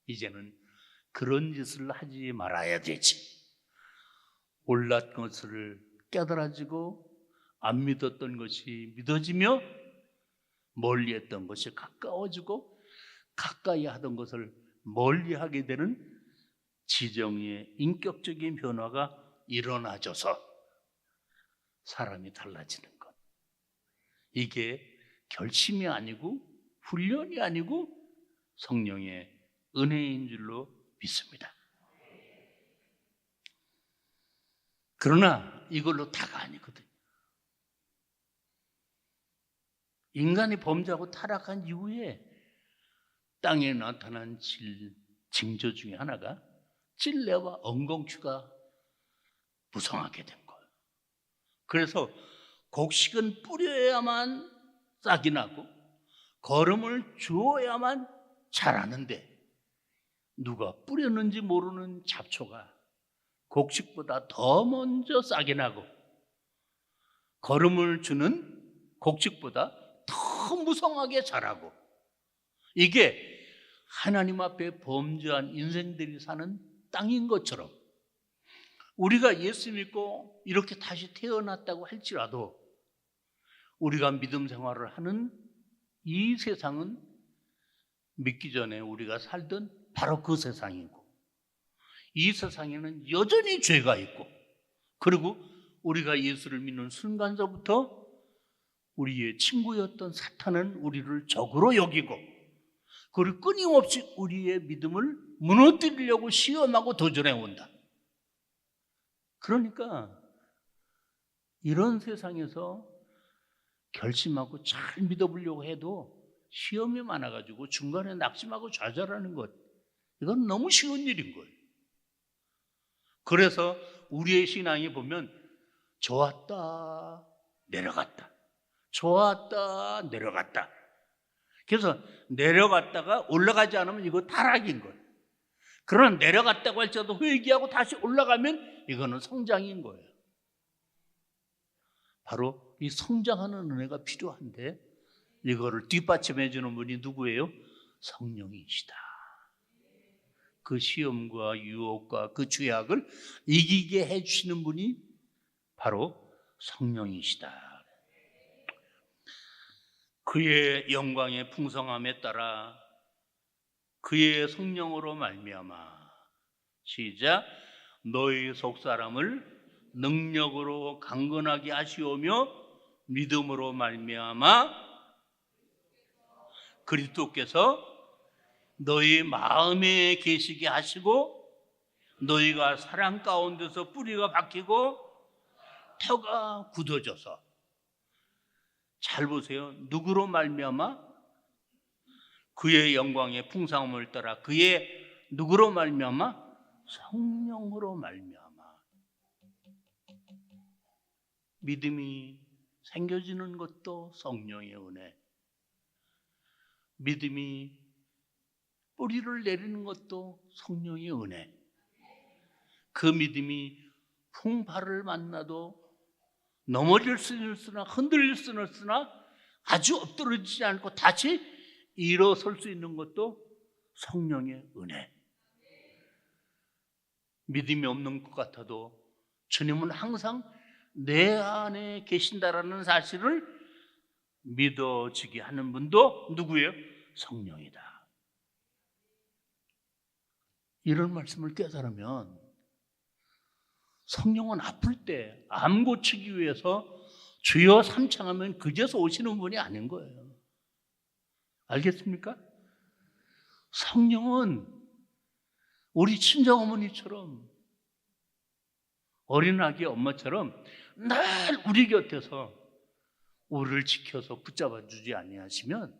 이제는 그런 짓을 하지 말아야 되지, 몰랐던 것을 깨달아지고 안 믿었던 것이 믿어지며 멀리했던 것이 가까워지고 가까이 하던 것을 멀리하게 되는 지정의 인격적인 변화가 일어나져서 사람이 달라지는 것, 이게 결심이 아니고 훈련이 아니고 성령의 은혜인 줄로 믿습니다. 그러나 이걸로 다가 아니거든요. 인간이 범죄하고 타락한 이후에 땅에 나타난 징조 중에 하나가 찔레와 엉겅퀴가 무성하게 된 거예요. 그래서 곡식은 뿌려야만 싹이 나고 거름을 주어야만 자라는데 누가 뿌렸는지 모르는 잡초가 곡식보다 더 먼저 싹이 나고 거름을 주는 곡식보다 더 무성하게 자라고, 이게 하나님 앞에 범죄한 인생들이 사는 땅인 것처럼 우리가 예수 믿고 이렇게 다시 태어났다고 할지라도 우리가 믿음 생활을 하는 이 세상은 믿기 전에 우리가 살던 바로 그 세상이고, 이 세상에는 여전히 죄가 있고, 그리고 우리가 예수를 믿는 순간서부터 우리의 친구였던 사탄은 우리를 적으로 여기고, 그리고 끊임없이 우리의 믿음을 무너뜨리려고 시험하고 도전해 온다. 그러니까 이런 세상에서 결심하고 잘 믿어보려고 해도 시험이 많아가지고 중간에 낙심하고 좌절하는 것, 이건 너무 쉬운 일인 거예요. 그래서 우리의 신앙이 보면 좋았다 내려갔다, 좋았다 내려갔다. 그래서 내려갔다가 올라가지 않으면 이거 타락인 거예요. 그러나 내려갔다고 할지라도 회개하고 다시 올라가면 이거는 성장인 거예요. 바로 이 성장하는 은혜가 필요한데, 이거를 뒷받침해 주는 분이 누구예요? 성령이시다. 그 시험과 유혹과 그 죄악을 이기게 해주시는 분이 바로 성령이시다. 그의 영광의 풍성함에 따라 그의 성령으로 말미암아, 시작, 너희 속사람을 능력으로 강건하게 하시오며 믿음으로 말미암아 그리스도께서 너희 마음에 계시게 하시고, 너희가 사랑 가운데서 뿌리가 박히고 터가 굳어져서, 잘 보세요. 누구로 말미암아? 그의 영광의 풍성함을 따라 그의 누구로 말미암아? 성령으로 말미암아. 믿음이 생겨지는 것도 성령의 은혜, 믿음이 뿌리를 내리는 것도 성령의 은혜. 그 믿음이 풍파를 만나도 넘어질 수는 있으나 흔들릴 수는 있으나 아주 엎드러지지 않고 다시 일어설 수 있는 것도 성령의 은혜. 믿음이 없는 것 같아도 주님은 항상 내 안에 계신다라는 사실을 믿어지게 하는 분도 누구예요? 성령이다. 이런 말씀을 깨달으면 성령은 아플 때 암 고치기 위해서 주여 삼창하면 그제서 오시는 분이 아닌 거예요. 알겠습니까? 성령은 우리 친정어머니처럼, 어린아기 엄마처럼 늘 우리 곁에서 우리를 지켜서 붙잡아 주지 아니하시면,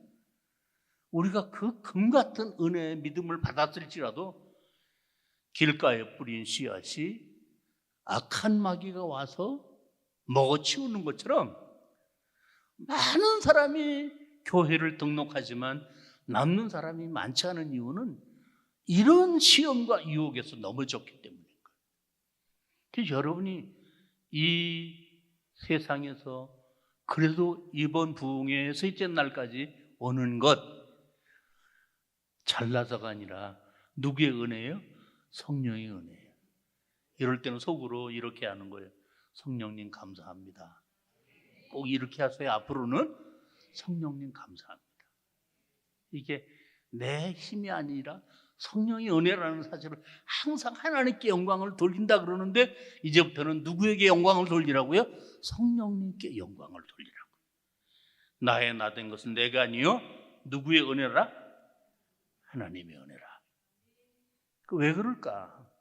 우리가 그 금 같은 은혜의 믿음을 받았을지라도 길가에 뿌린 씨앗이 악한 마귀가 와서 먹어치우는 것처럼 많은 사람이 교회를 등록하지만 남는 사람이 많지 않은 이유는 이런 시험과 유혹에서 넘어졌기 때문인 거예요. 그래서 여러분이 이 세상에서 그래도 이번 부흥의 셋째 날까지 오는 것, 잘나서가 아니라 누구의 은혜예요? 성령의 은혜예요. 이럴 때는 속으로 이렇게 하는 거예요. 성령님 감사합니다. 꼭 이렇게 하세요. 앞으로는 성령님 감사합니다. 이게 내 힘이 아니라 성령의 은혜라는 사실을 항상 하나님께 영광을 돌린다 그러는데, 이제부터는 누구에게 영광을 돌리라고요? 성령님께 영광을 돌리라고. 나의 나 된 것은 내가 아니요 누구의 은혜라? 하나님의 은혜라. 왜 그럴까?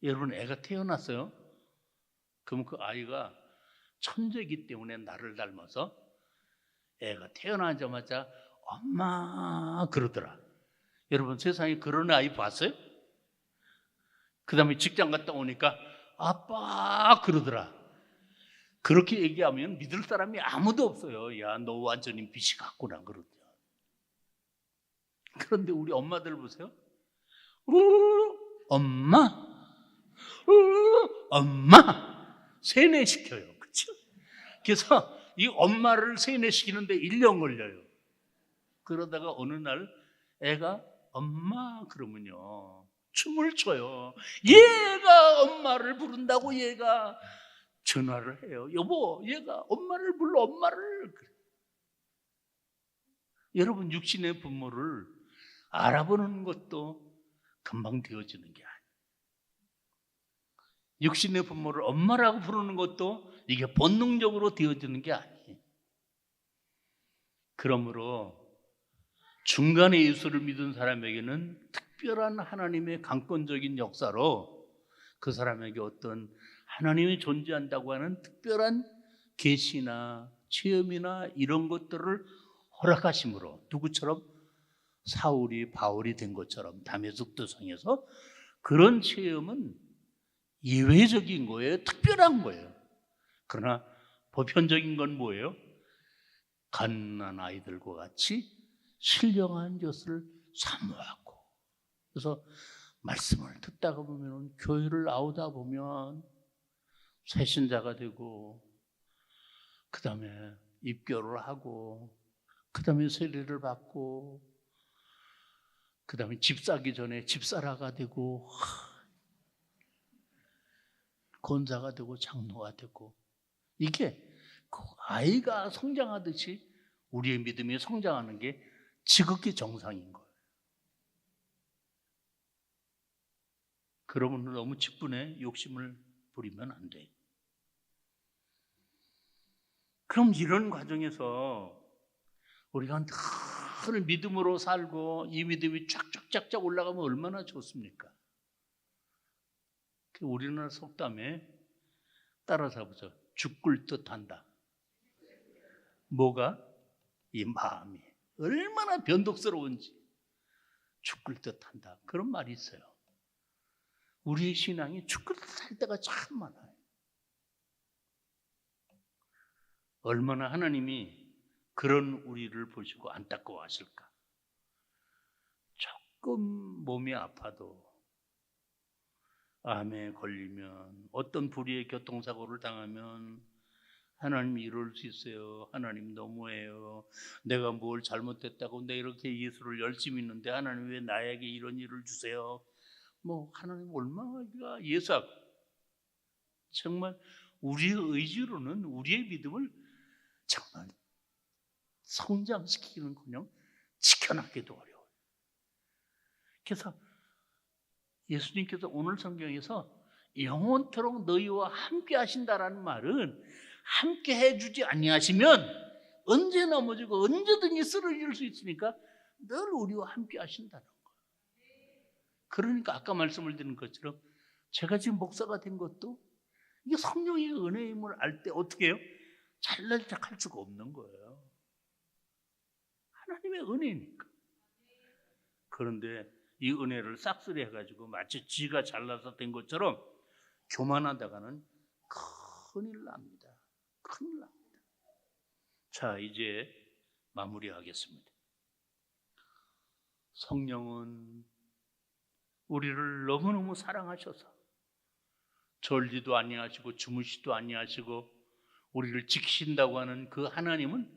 여러분, 애가 태어났어요. 그럼 그 아이가 천재이기 때문에 나를 닮아서 애가 태어나자마자 엄마 그러더라. 여러분, 세상에 그런 아이 봤어요? 그 다음에 직장 갔다 오니까 아빠 그러더라. 그렇게 얘기하면 믿을 사람이 아무도 없어요. 야, 너 완전히 빛이 같구나 그러더라. 그런데 우리 엄마들 보세요. 엄마 엄마 세뇌시켜요. 그렇죠? 그래서 이 엄마를 세뇌시키는데 1년 걸려요. 그러다가 어느 날 애가 엄마 그러면요 춤을 춰요. 얘가 엄마를 부른다고 얘가 전화를 해요. 여보, 얘가 엄마를 불러, 엄마를. 여러분 육신의 부모를 알아보는 것도 금방 되어지는 게 아니에요. 육신의 부모를 엄마라고 부르는 것도 이게 본능적으로 되어지는 게 아니에요. 그러므로 중간에 예수를 믿은 사람에게는 특별한 하나님의 강권적인 역사로 그 사람에게 어떤 하나님이 존재한다고 하는 특별한 계시나 체험이나 이런 것들을 허락하심으로, 누구처럼 사울이 바울이 된 것처럼 다메섹 도성에서 그런 체험은 예외적인 거예요. 특별한 거예요. 그러나 보편적인 건 뭐예요? 가난한 아이들과 같이 신령한 것을 사모하고, 그래서 말씀을 듣다가 보면, 교회를 나오다 보면 새신자가 되고, 그 다음에 입교를 하고, 그 다음에 세례를 받고, 그 다음에 집 사기 전에 집사라가 되고, 권사가 되고, 장로가 되고, 이게 그 아이가 성장하듯이 우리의 믿음이 성장하는 게 지극히 정상인 거예요. 그러면 너무 직분에 욕심을 부리면 안 돼요. 그럼 이런 과정에서 우리가 늘 믿음으로 살고 이 믿음이 쫙쫙쫙쫙 올라가면 얼마나 좋습니까? 우리나라 속담에 따라서 보죠. 죽을 듯한다. 뭐가? 이 마음이 얼마나 변덕스러운지 죽을 듯한다. 그런 말이 있어요. 우리의 신앙이 죽을 듯할 때가 참 많아요. 얼마나 하나님이 그런 우리를 보시고 안타까워하실까. 조금 몸이 아파도, 암에 걸리면, 어떤 불의의 교통사고를 당하면 하나님 이럴 수 있어요. 하나님 너무해요. 내가 뭘 잘못했다고 내 이렇게 예수를 열심히 믿는데 하나님 왜 나에게 이런 일을 주세요? 뭐 하나님 얼마나 예수하고, 정말 우리의 의지로는 우리의 믿음을 정말 성장시키는커녕 지켜나기도 어려워요. 그래서 예수님께서 오늘 성경에서 영원토록 너희와 함께 하신다라는 말은, 함께 해주지 아니하시면 언제 넘어지고 언제든지 쓰러질 수 있으니까 늘 우리와 함께 하신다는 거예요. 그러니까 아까 말씀을 드린 것처럼 제가 지금 목사가 된 것도 이게 성령의 은혜임을 알 때 어떻게 해요? 잘난 척할 수가 없는 거예요. 하나님의 은혜니까. 그런데 이 은혜를 싹쓸이 해가지고 마치 지가 잘나서 된 것처럼 교만하다가는 큰일 납니다. 큰일 납니다. 자, 이제 마무리하겠습니다. 성령은 우리를 너무너무 사랑하셔서 졸지도 아니하시고 주무시도 아니하시고 우리를 지키신다고 하는 그 하나님은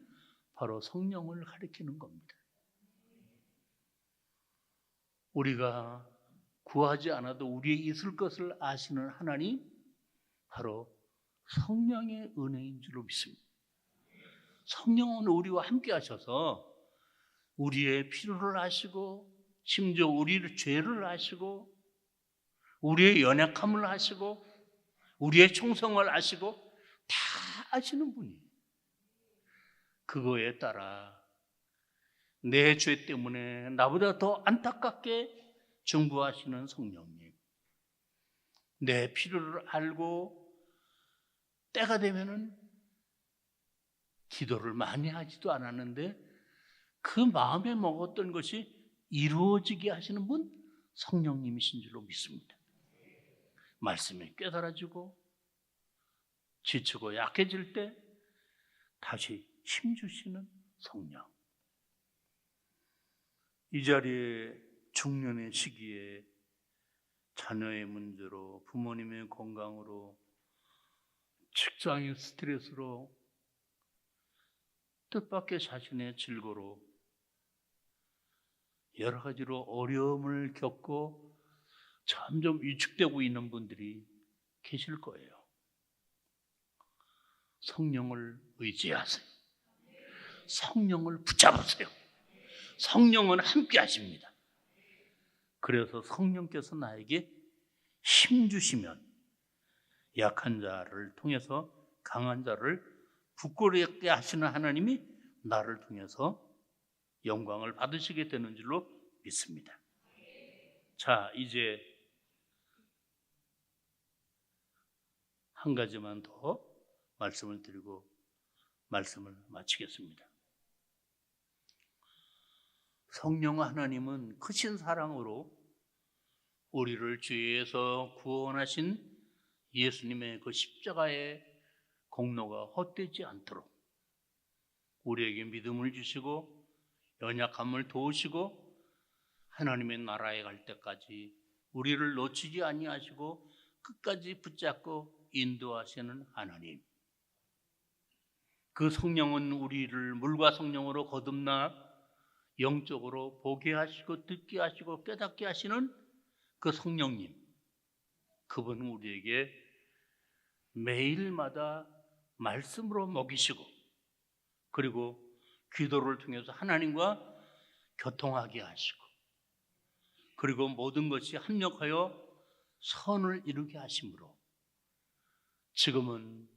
바로 성령을 가리키는 겁니다. 우리가 구하지 않아도 우리에 있을 것을 아시는 하나님, 바로 성령의 은혜인 줄로 믿습니다. 성령은 우리와 함께 하셔서 우리의 필요를 아시고, 심지어 우리의 죄를 아시고, 우리의 연약함을 아시고, 우리의 충성을 아시고 다 아시는 분이에요. 그거에 따라 내 죄 때문에 나보다 더 안타깝게 중보하시는 성령님, 내 필요를 알고 때가 되면은 기도를 많이 하지도 않았는데 그 마음에 먹었던 것이 이루어지게 하시는 분, 성령님이신 줄로 믿습니다. 말씀이 깨달아지고 지치고 약해질 때 다시 힘주시는 성령. 이 자리에 중년의 시기에 자녀의 문제로, 부모님의 건강으로, 직장의 스트레스로, 뜻밖의 자신의 질고로 여러 가지로 어려움을 겪고 점점 위축되고 있는 분들이 계실 거예요. 성령을 의지하세요. 성령을 붙잡으세요. 성령은 함께 하십니다. 그래서 성령께서 나에게 힘 주시면 약한 자를 통해서 강한 자를 부끄럽게 하시는 하나님이 나를 통해서 영광을 받으시게 되는 줄로 믿습니다. 자, 이제 한 가지만 더 말씀을 드리고 말씀을 마치겠습니다. 성령 하나님은 크신 사랑으로 우리를 죄에서 구원하신 예수님의 그 십자가의 공로가 헛되지 않도록 우리에게 믿음을 주시고 연약함을 도우시고 하나님의 나라에 갈 때까지 우리를 놓치지 아니하시고 끝까지 붙잡고 인도하시는 하나님. 그 성령은 우리를 물과 성령으로 거듭나 영적으로 보게 하시고 듣게 하시고 깨닫게 하시는 그 성령님. 그분은 우리에게 매일마다 말씀으로 먹이시고 그리고 기도를 통해서 하나님과 교통하게 하시고 그리고 모든 것이 합력하여 선을 이루게 하심으로 지금은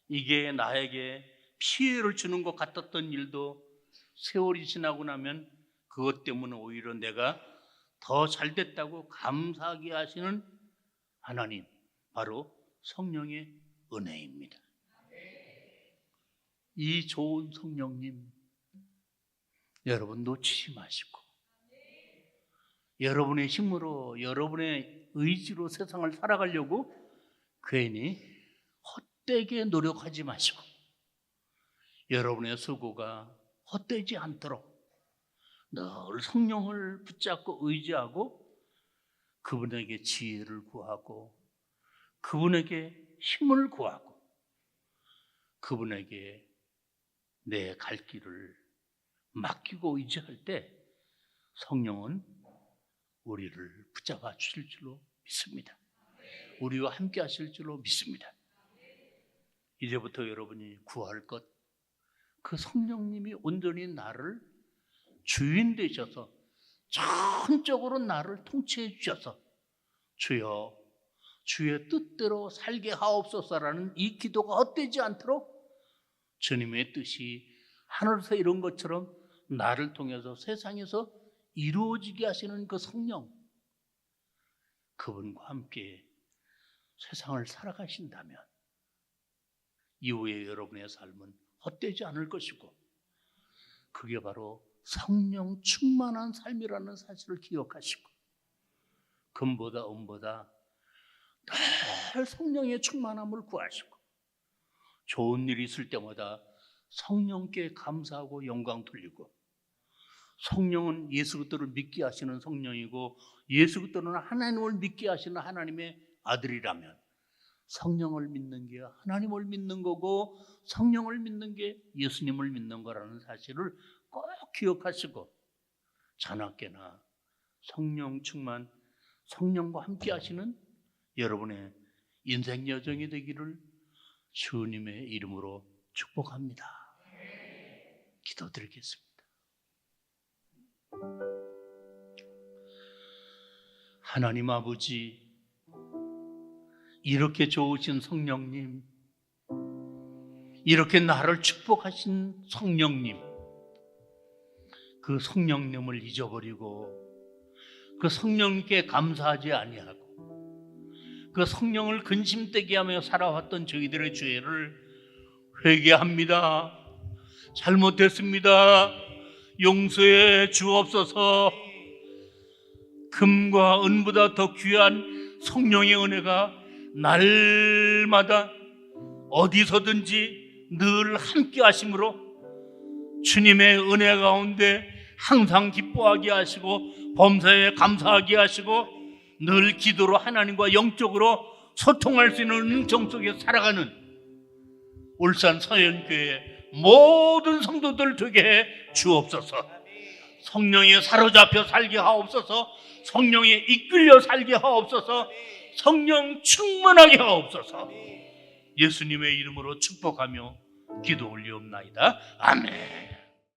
이게 나에게 피해를 주는 것 같았던 일도 세월이 지나고 나면 그것 때문에 오히려 내가 더 잘됐다고 감사하게 하시는 하나님, 바로 성령의 은혜입니다. 이 좋은 성령님 여러분 놓치지 마시고 여러분의 힘으로 여러분의 의지로 세상을 살아가려고 괜히 헛되게 노력하지 마시고 여러분의 수고가 헛되지 않도록 늘 성령을 붙잡고 의지하고 그분에게 지혜를 구하고 그분에게 힘을 구하고 그분에게 내 갈 길을 맡기고 의지할 때 성령은 우리를 붙잡아 주실 줄로 믿습니다. 우리와 함께 하실 줄로 믿습니다. 이제부터 여러분이 구할 것, 그 성령님이 온전히 나를 주인 되셔서 전적으로 나를 통치해 주셔서 주여 주의 뜻대로 살게 하옵소서라는 이 기도가 헛되지 않도록 주님의 뜻이 하늘에서 이룬 것처럼 나를 통해서 세상에서 이루어지게 하시는 그 성령, 그분과 함께 세상을 살아가신다면 이후에 여러분의 삶은 헛되지 않을 것이고 그게 바로 성령 충만한 삶이라는 사실을 기억하시고 금보다 은보다 늘 성령의 충만함을 구하시고 좋은 일이 있을 때마다 성령께 감사하고 영광 돌리고 성령은 예수 그리스도를 믿게 하시는 성령이고 예수 그리스도는 하나님을 믿게 하시는 하나님의 아들이라면 성령을 믿는 게 하나님을 믿는 거고 성령을 믿는 게 예수님을 믿는 거라는 사실을 꼭 기억하시고 자나깨나 성령 충만 성령과 함께 하시는 여러분의 인생 여정이 되기를 주님의 이름으로 축복합니다. 기도드리겠습니다. 하나님 아버지, 이렇게 좋으신 성령님, 이렇게 나를 축복하신 성령님, 그 성령님을 잊어버리고 그 성령님께 감사하지 아니하고 그 성령을 근심되게 하며 살아왔던 저희들의 죄를 회개합니다. 잘못했습니다. 용서해 주옵소서. 금과 은보다 더 귀한 성령의 은혜가 날마다 어디서든지 늘 함께 하심으로 주님의 은혜 가운데 항상 기뻐하게 하시고 범사에 감사하게 하시고 늘 기도로 하나님과 영적으로 소통할 수 있는 은총 속에 살아가는 울산 서현교회 모든 성도들 되게 해 주옵소서. 성령에 사로잡혀 살게 하옵소서. 성령에 이끌려 살게 하옵소서. 성령 충만하게 하옵소서. 예수님의 이름으로 축복하며 기도 올리옵나이다. 아멘.